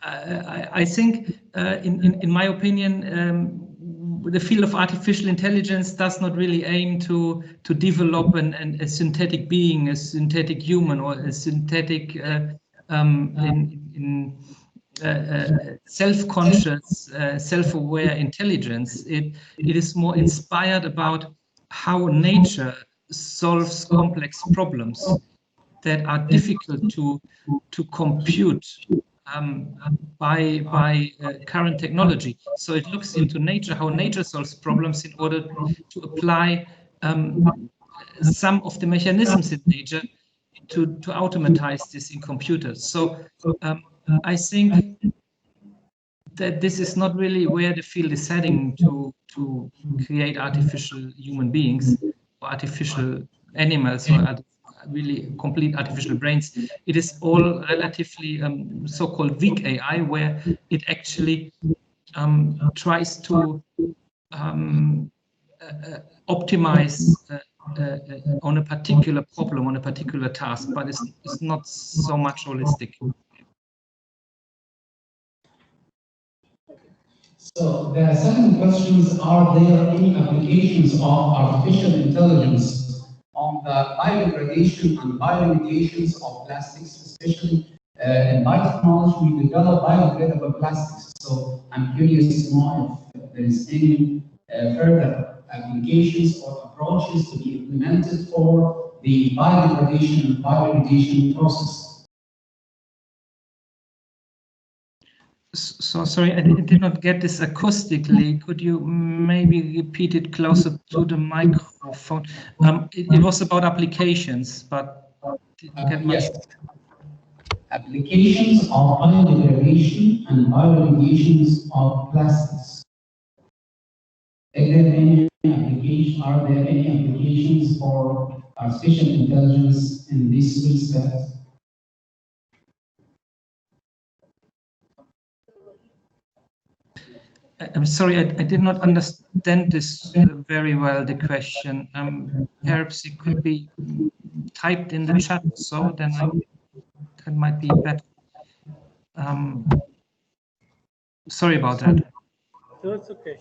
I think, in my opinion, the field of artificial intelligence does not really aim to develop a synthetic being, a synthetic human, or a synthetic self-conscious, self-aware intelligence. It is more inspired about how nature solves complex problems that are difficult to compute by current technology. So it looks into nature, how nature solves problems in order to apply some of the mechanisms in nature to automatize this in computers. So I think that this is not really where the field is heading to create artificial human beings or artificial animals or really complete artificial brains. It is all relatively so-called weak AI, where it actually tries to optimize on a particular problem, on a particular task, but it's not so much holistic. So the second question is, are there any applications of artificial intelligence on the biodegradation and biomediations of plastics, especially in biotechnology? We develop biodegradable plastics. So I'm curious to know if there is any further applications or approaches to be implemented for the biodegradation and biomediation process. So sorry, I did not get this acoustically. Could you maybe repeat it closer to the microphone? It was about applications, but didn't get much. Yes. Applications of biodegradation and biomediations of plastics. Are there any applications for artificial intelligence in this respect? I'm sorry, I did not understand this very well, the question. Perhaps it could be typed in the chat, so then that might be better. Sorry about that. No, it's okay.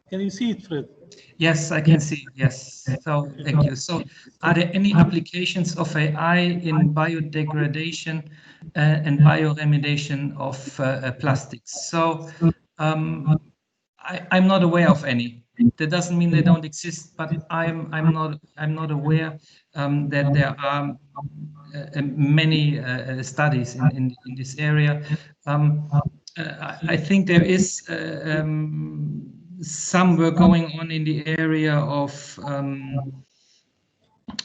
Can you see it, Fred? Yes, I can see. Yes. So thank you. So are there any applications of AI in biodegradation and bioremediation of plastics? So I'm not aware of any. That doesn't mean they don't exist, but I'm not aware that there are many studies in this area. I think there is some work going on in the area of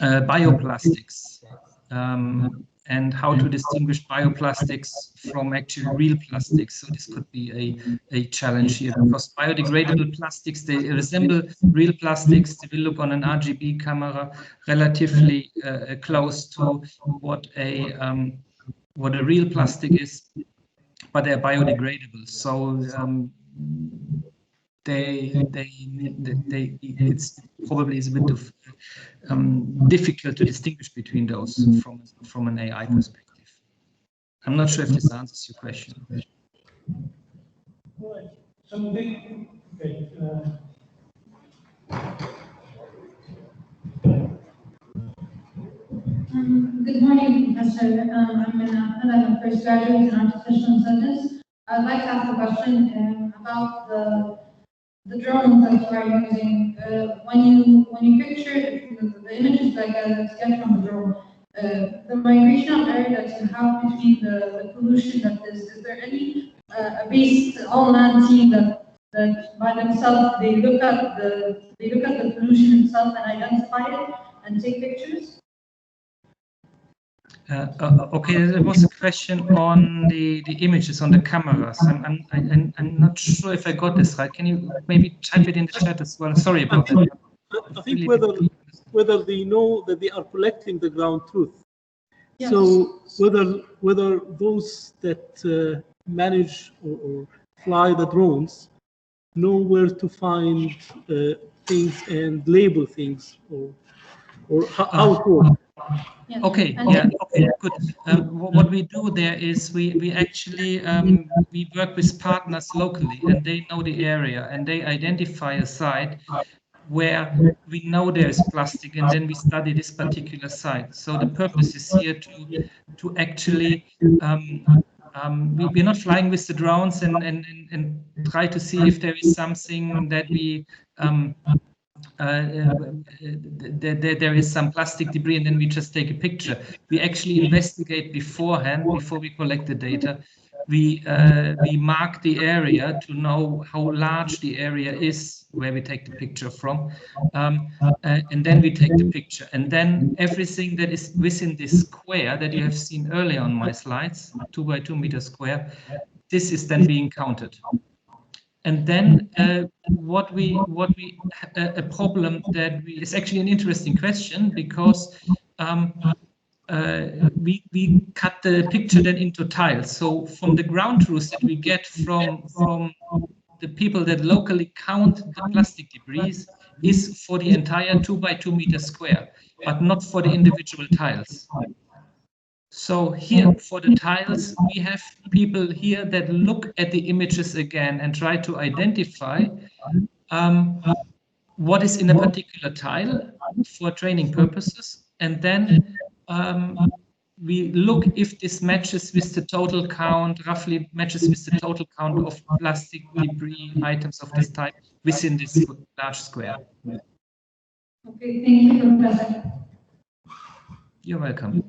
bioplastics and how to distinguish bioplastics from actually real plastics. So this could be a challenge here, because biodegradable plastics, they resemble real plastics. They will look on an RGB camera relatively close to what a real plastic is, but they're biodegradable. So it's probably is a bit of difficult to distinguish between those from an AI perspective. I'm not sure if this answers your question. Right. Okay. Good morning, Professor. I'm a first graduate in artificial intelligence. I'd like to ask a question about the drones that you are using. When you picture the images that get from the drone, the migration area that you have between the pollution that is there any based on land team that that by themselves they look at the pollution itself and identify it and take pictures? Okay, there was a question on the images on the cameras. I'm not sure if I got this right. Can you maybe type it in the chat as well? Sorry about that. I think whether they know that they are collecting the ground truth. Yes. So whether those that manage or fly the drones know where to find things and label things, or how it works. Yes. Okay, yeah, okay, good. What we do there is we actually we work with partners locally, and they know the area, and they identify a site where we know there is plastic, and then we study this particular site. So the purpose is here to actually we're not flying with the drones and try to see if there is something that we there is some plastic debris, and then we just take a picture. We actually investigate beforehand, before we collect the data. We mark the area to know how large the area is where we take the picture from, and then we take the picture. And then everything that is within this square that you have seen earlier on my slides, 2 by 2 meter square, this is then being counted. And then a problem that is actually an interesting question, because we cut the picture then into tiles. So from the ground truth that we get from the people that locally count the plastic debris is for the entire 2 by 2 meter square, but not for the individual tiles. So here for the tiles, we have people here that look at the images again and try to identify what is in a particular tile for training purposes. And then we look if this matches with the total count, roughly matches with the total count of plastic debris items of this type within this large square. Okay, thank you, Professor. You're welcome.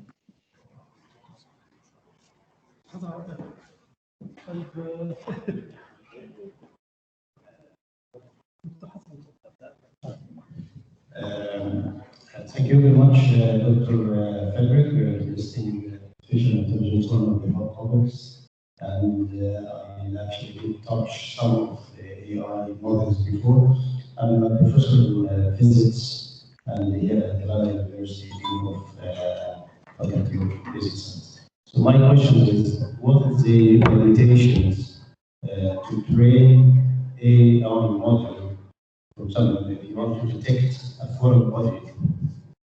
Thank you very much, Dr. Frederic. We're listing artificial intelligence, one of the hot topics, and I actually did touch some of the AI models before. I'm a professor in physics and here at Galala University of Faculty of Physics. So my question is, what is the limitations to train AI model? For example, if you want to detect a foreign body,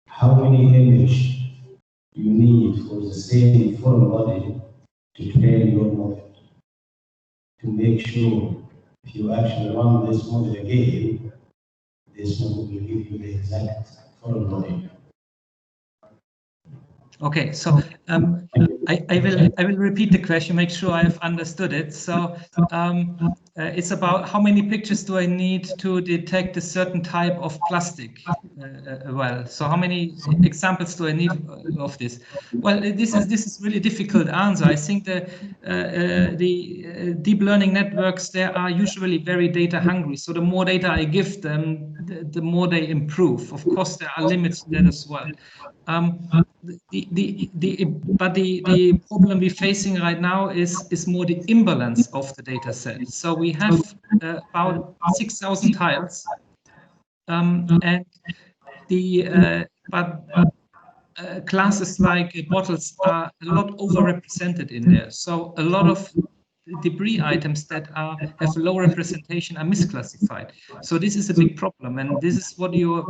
how many images you need for the same foreign body to train your model? To make sure if you actually run this model again, this model will give you the exact foreign body. Okay, so I will repeat the question, make sure I've understood it. So it's about how many pictures do I need to detect a certain type of plastic? Well, so how many examples do I need of this? Well, this is really difficult answer. I think the deep learning networks, they are usually very data hungry. So the more data I give them, the more they improve. Of course, there are limits to that as well. But the problem we're facing right now is more the imbalance of the data set. So we have about 6,000 tiles, and classes like bottles are a lot overrepresented in there. So a lot of debris items that have low representation are misclassified. So this is a big problem, and this is what you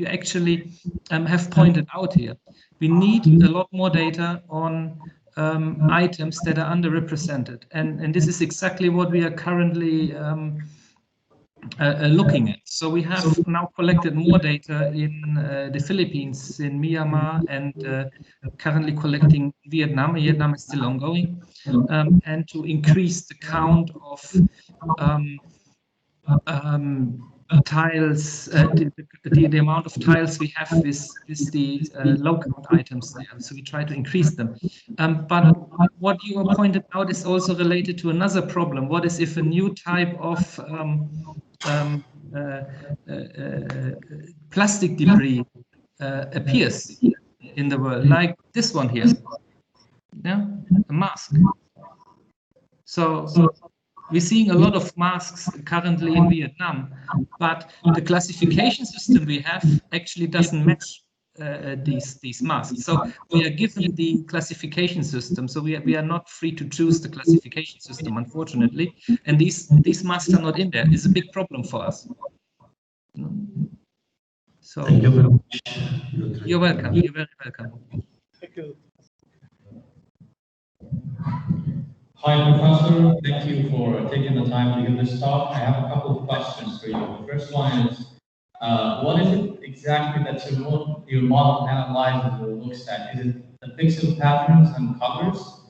actually have pointed out here. We need a lot more data on items that are underrepresented, and this is exactly what we are currently looking at. So we have now collected more data in the Philippines, in Myanmar, and currently collecting Vietnam. Vietnam is still ongoing, and to increase the count of tiles, the amount of tiles we have with the low count items there. So we try to increase them. But what you pointed out is also related to another problem. What is if a new type of plastic debris appears in the world, like this one here, yeah, a mask. So we're seeing a lot of masks currently in Vietnam, but the classification system we have actually doesn't match these masks. So we are given the classification system. So we are not free to choose the classification system, unfortunately. And these masks are not in there. It's a big problem for us. So Thank you very much. you're welcome. You're very welcome. Thank you. Hi, Professor. Thank you for taking the time to give this talk. I have a couple of questions for you. The first one is, what is it exactly that your model analyzes or looks at? Is it the pixel patterns and colors?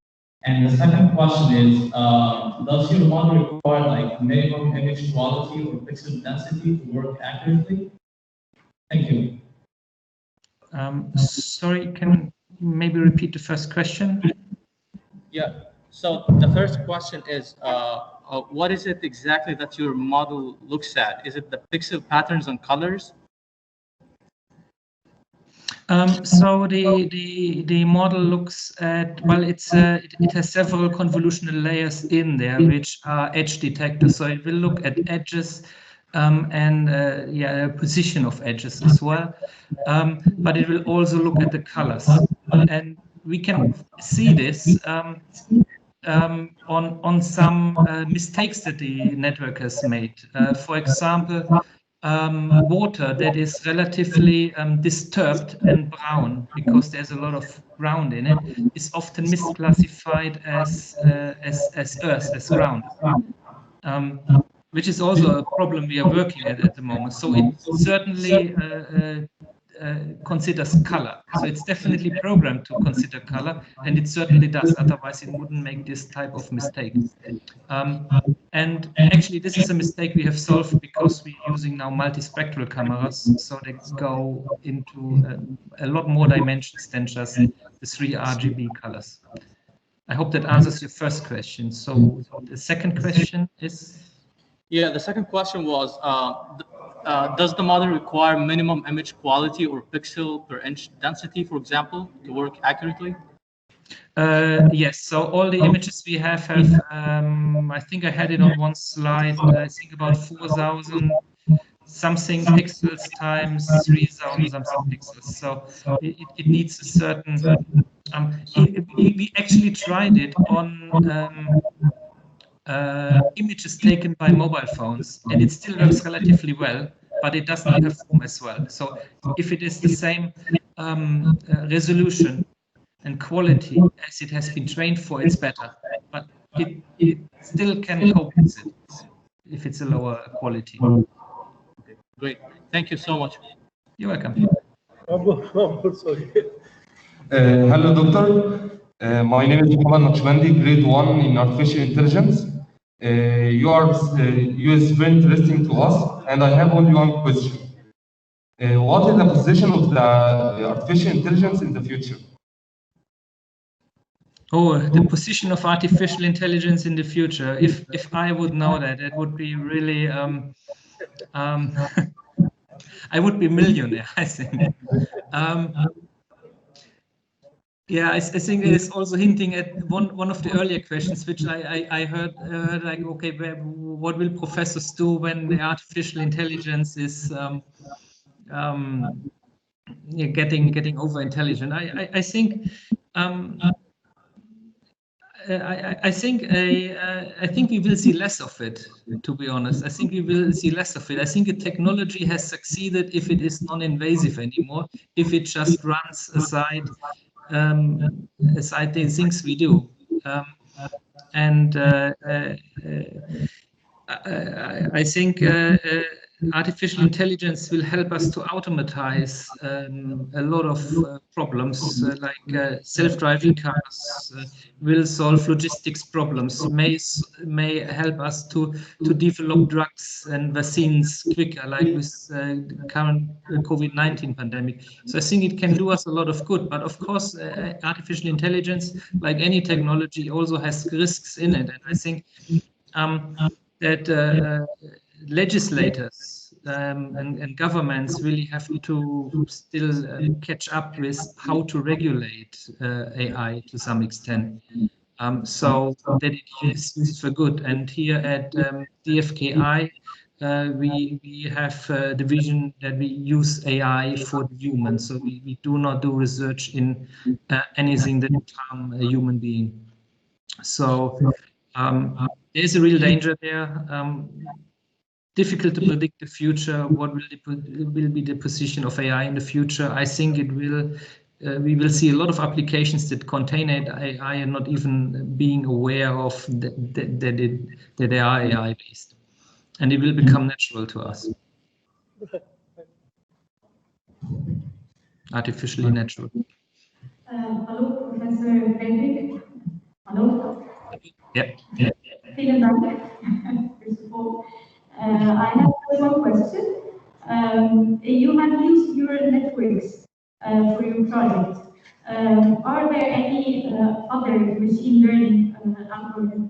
And the second question is, does your model require like minimum image quality or pixel density to work accurately? Thank you. Sorry, can you maybe repeat the first question? Yeah. So the first question is, what is it exactly that your model looks at? Is it the pixel patterns and colors? So the model looks at, well, it has several convolutional layers in there, which are edge detectors. So it will look at edges and position of edges as well. But it will also look at the colors, and we can see this on some mistakes that the network has made. For example, water that is relatively disturbed and brown, because there's a lot of ground in it, is often misclassified as earth, as ground, which is also a problem we are working at the moment. So it certainly considers color. So it's definitely programmed to consider color, and it certainly does. Otherwise, it wouldn't make this type of mistake. And actually, this is a mistake we have solved because we're using now multispectral cameras, so they go into a lot more dimensions than just the 3 RGB colors. I hope that answers your first question. So the second question is? Yeah, the second question was, does the model require minimum image quality or pixel per inch density, for example, to work accurately? Yes, so all the images we have, I think I had it on one slide, I think about 4,000 something pixels times 3,000 something pixels. So it needs a certain, we actually tried it on images taken by mobile phones, and it still works relatively well, but it doesn't perform as well. So if it is the same resolution and quality as it has been trained for, it's better. But it still can cope with it if it's a lower quality. Okay, great. Thank you so much. You're welcome. Hello, doctor. My name is Mohamed Gaber, grade 1 in artificial intelligence. You is very interesting to us, and I have only one question. What is the position of the artificial intelligence in the future? Oh, the position of artificial intelligence in the future. If I would know that, it would be really, I would be a millionaire, I think. Yeah, I think it is also hinting at one of the earlier questions, which I heard like, okay, what will professors do when the artificial intelligence is getting over intelligent? I think I think we will see less of it, to be honest. I think we will see less of it. I think the technology has succeeded if it is non-invasive anymore, if it just runs aside the things we do. I think artificial intelligence will help us to automatize a lot of problems, like self-driving cars, will solve logistics problems, may help us to develop drugs and vaccines quicker, like with the current COVID-19 pandemic. So I think it can do us a lot of good. But of course, artificial intelligence, like any technology, also has risks in it. And I think that legislators and governments really have to still catch up with how to regulate AI to some extent, so that it is used for good. And here at DFKI, we have the vision that we use AI for the human. So we do not do research in anything that would harm a human being. So there's a real danger there. Difficult to predict the future. What will be the position of AI in the future? I think it will. We will see a lot of applications that contain AI and not even being aware of that they are AI based, and it will become natural to us. Artificially natural. Hello, Professor Frederic. Hello. Yeah. Vielen Dank. First of all, I have one question. You have used neural networks for your project. Are there any other machine learning algorithms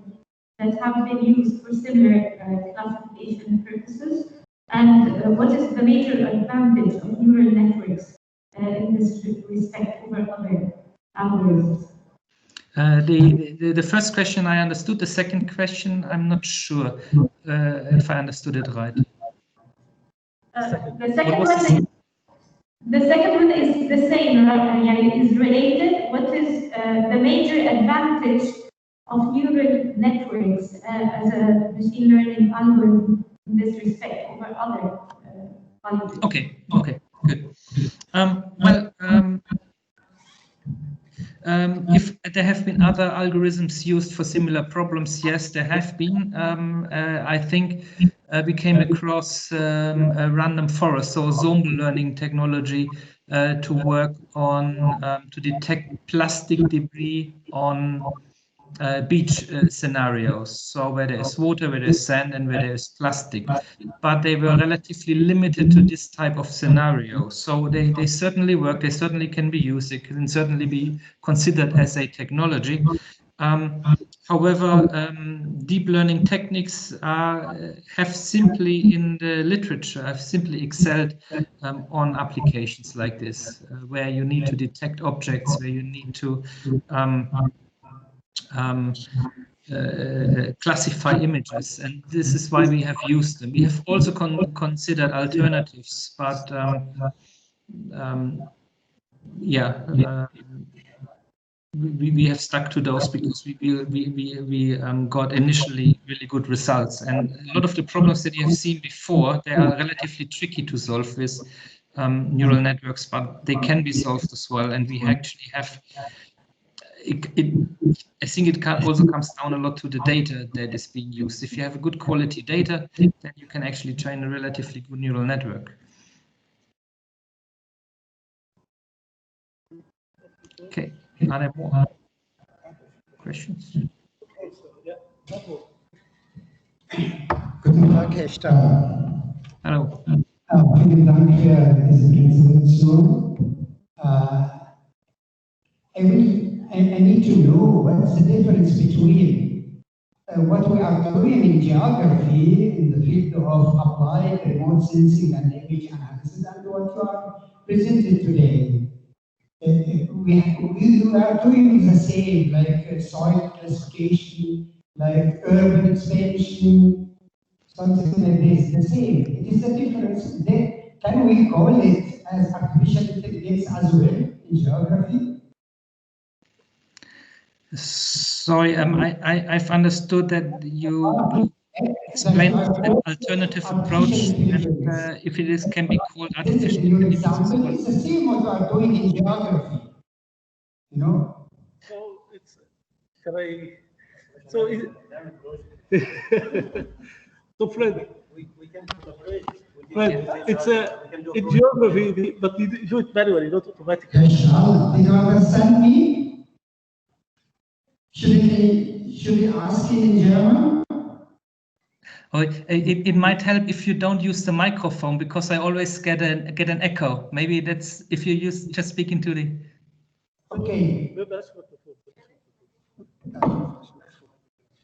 that have been used for similar classification purposes? And what is the major advantage of neural networks in this respect over other algorithms? The first question I understood. The second question, I'm not sure if I understood it right. The second one is the same, is related. What is the major advantage of neural networks as a machine learning algorithm in this respect over other algorithms? Okay, good. If there have been other algorithms used for similar problems, yes, there have been. I think we came across a random forest, so Zombie learning technology to work on to detect plastic debris on beach scenarios. So where there is water, where there is sand, and where there is plastic. But they were relatively limited to this type of scenario. So they certainly work, they certainly can be used, they can certainly be considered as a technology. However, deep learning techniques have simply in the literature, have simply excelled on applications like this, where you need to detect objects, where you need to classify images, and this is why we have used them. We have also considered alternatives, but we have stuck to those because we got initially really good results, and a lot of the problems that you have seen before, they are relatively tricky to solve with neural networks, but they can be solved as well, and we actually have. I think it also comes down a lot to the data that is being used. If you have a good quality data, then you can actually train a relatively good neural network. Okay, are there more questions? Guten Tag, Herr Stahl. Hello. Vielen Dank für diese Präsentation. I need to know what's the difference between what we are doing in geography in the field of applied remote sensing and image analysis and what you are presenting today. We are doing the same, like soil classification, like urban expansion, something like this, the same. It is a difference. Can we call it as artificial intelligence as well in geography? Sorry, I've understood that you explained an alternative approach, and if it can be called artificial intelligence. It's the same what you are doing in geography, you know? So it's, can I, so is it, so Fred, we can collaborate with Right. It's in geography, but you do it manually, not automatically. Did you understand me? Should we ask it in German? Oh, it might help if you don't use the microphone, because I always get an echo. Maybe that's if you just speak into the. Okay.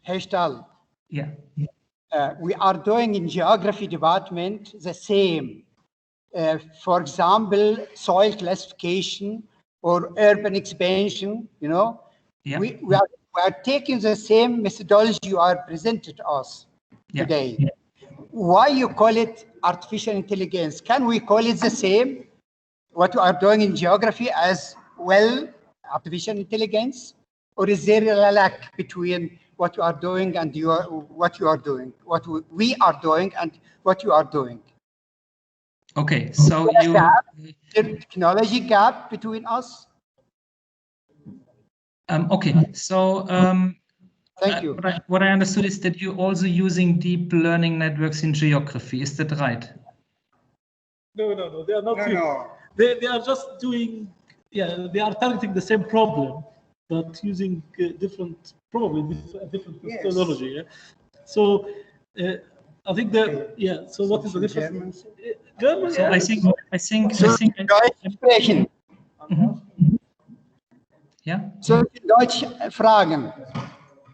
Herr Stahl. Yeah. We are doing in geography department the same. For example, soil classification or urban expansion, you know. Yeah. We are taking the same methodology you are presented us today. Yeah. Why you call it artificial intelligence? Can we call it the same, what you are doing in geography as well, artificial intelligence? Or is there a lack between what you are doing and what you are doing, what we are doing and what you are doing? Okay, so you... The technology gap between us? Okay, so thank you. What I understood is that you're also using deep learning networks in geography. Is that right? No, they are not. No. They are just doing. Yeah, they are targeting the same problem, but using different methodology. Yeah? So I think that So what is the difference? German. So I think. Ja? Soll ich in Deutsch fragen?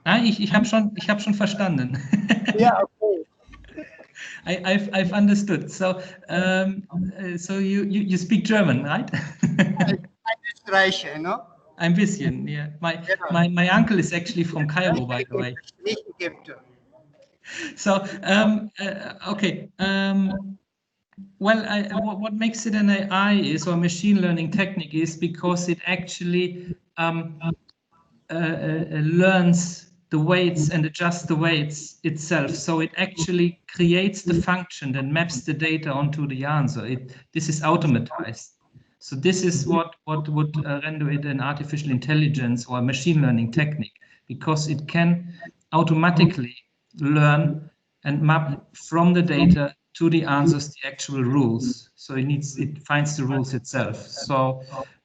Ah, ich habe schon verstanden. Ja, okay. I've understood. So so you speak German, right? Ein Österreicher, you know? Ein bisschen, yeah. My uncle is actually from Cairo, by the way. So okay. Well, what makes it an AI is, or machine learning technique is, because it actually learns the weights and adjusts the weights itself. So it actually creates the function and maps the data onto the answer. This is automatized. So this is what would render it an artificial intelligence or a machine learning technique, because it can automatically learn and map from the data to the answers the actual rules. So it finds the rules itself. So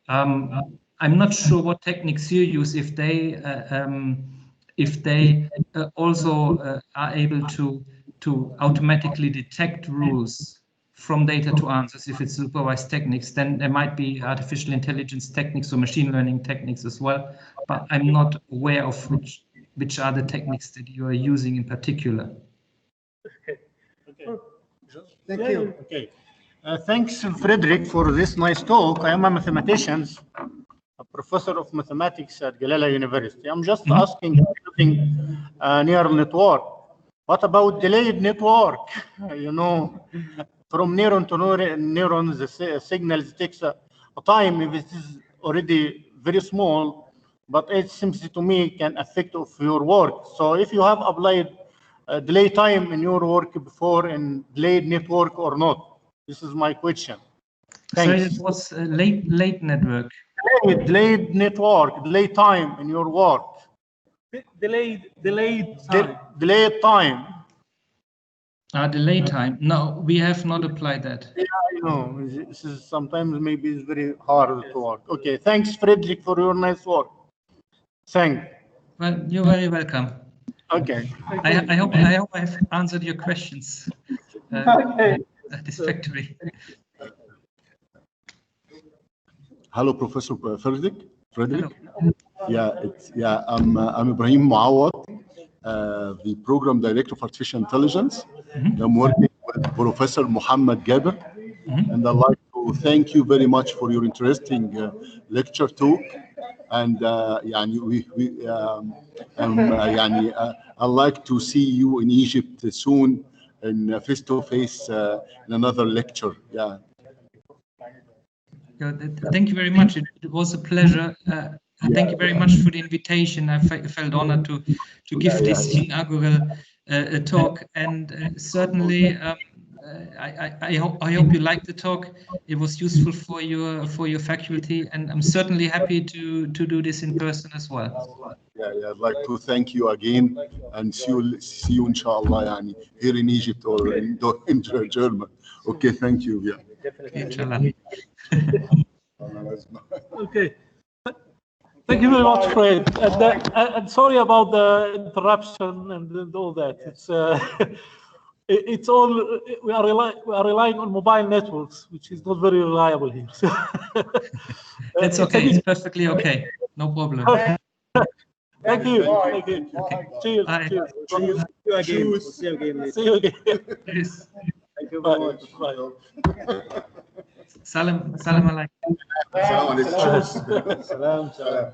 I'm not sure what techniques you use, if they also are able to automatically detect rules from data to answers. If it's supervised techniques, then there might be artificial intelligence techniques or machine learning techniques as well. But I'm not aware of which are the techniques that you are using in particular. Okay. Thank you. Okay. Thanks, Frederic, for this nice talk. I am a mathematician, a professor of mathematics at Galala University. I'm just asking, neural network. What about delayed network? You know, from neuron to neuron, the signals takes a time if it is already very small, but it seems to me can affect of your work. So if you have applied delay time in your work before in delayed network or not? This is my question. Thanks. So it was a late network. Delayed network, delay time in your work. Delayed time. Delayed time. Delay time. No, we have not applied that. Yeah, I know. This is sometimes maybe it's very hard to work. Okay, thanks, Frederic, for your nice work. Thanks. Well, you're very welcome. Okay. I hope I have answered your questions satisfactorily. Hello, Professor Frederic. Hello. I'm Ibrahim Moawad, the Program Director of Artificial Intelligence. I'm working with Professor Mohamed Gaber, and I'd like to thank you very much for your interesting lecture talk. And I'd like to see you in Egypt soon, in face-to-face in another lecture. Yeah. Thank you very much. It was a pleasure. Thank you very much for the invitation. I felt honored to give this inaugural talk, and certainly I hope you liked the talk. It was useful for your faculty, and I'm certainly happy to do this in person as well. Yeah, I'd like to thank you again and see you inshallah yani, here in Egypt or in German. Okay, thank you. Yeah. Definitely. Okay. Thank you very much, Fred. And sorry about the interruption and all that. It's all we are relying on mobile networks, which is not very reliable here. So it's okay. It's perfectly okay. No problem. Thank you. Thank you. Okay. Cheers. Bye. Cheers. See you again. We'll see you again. See you again. Yes. Thank you very much. Bye. Salam alaikum. Salam alaikum. Salam.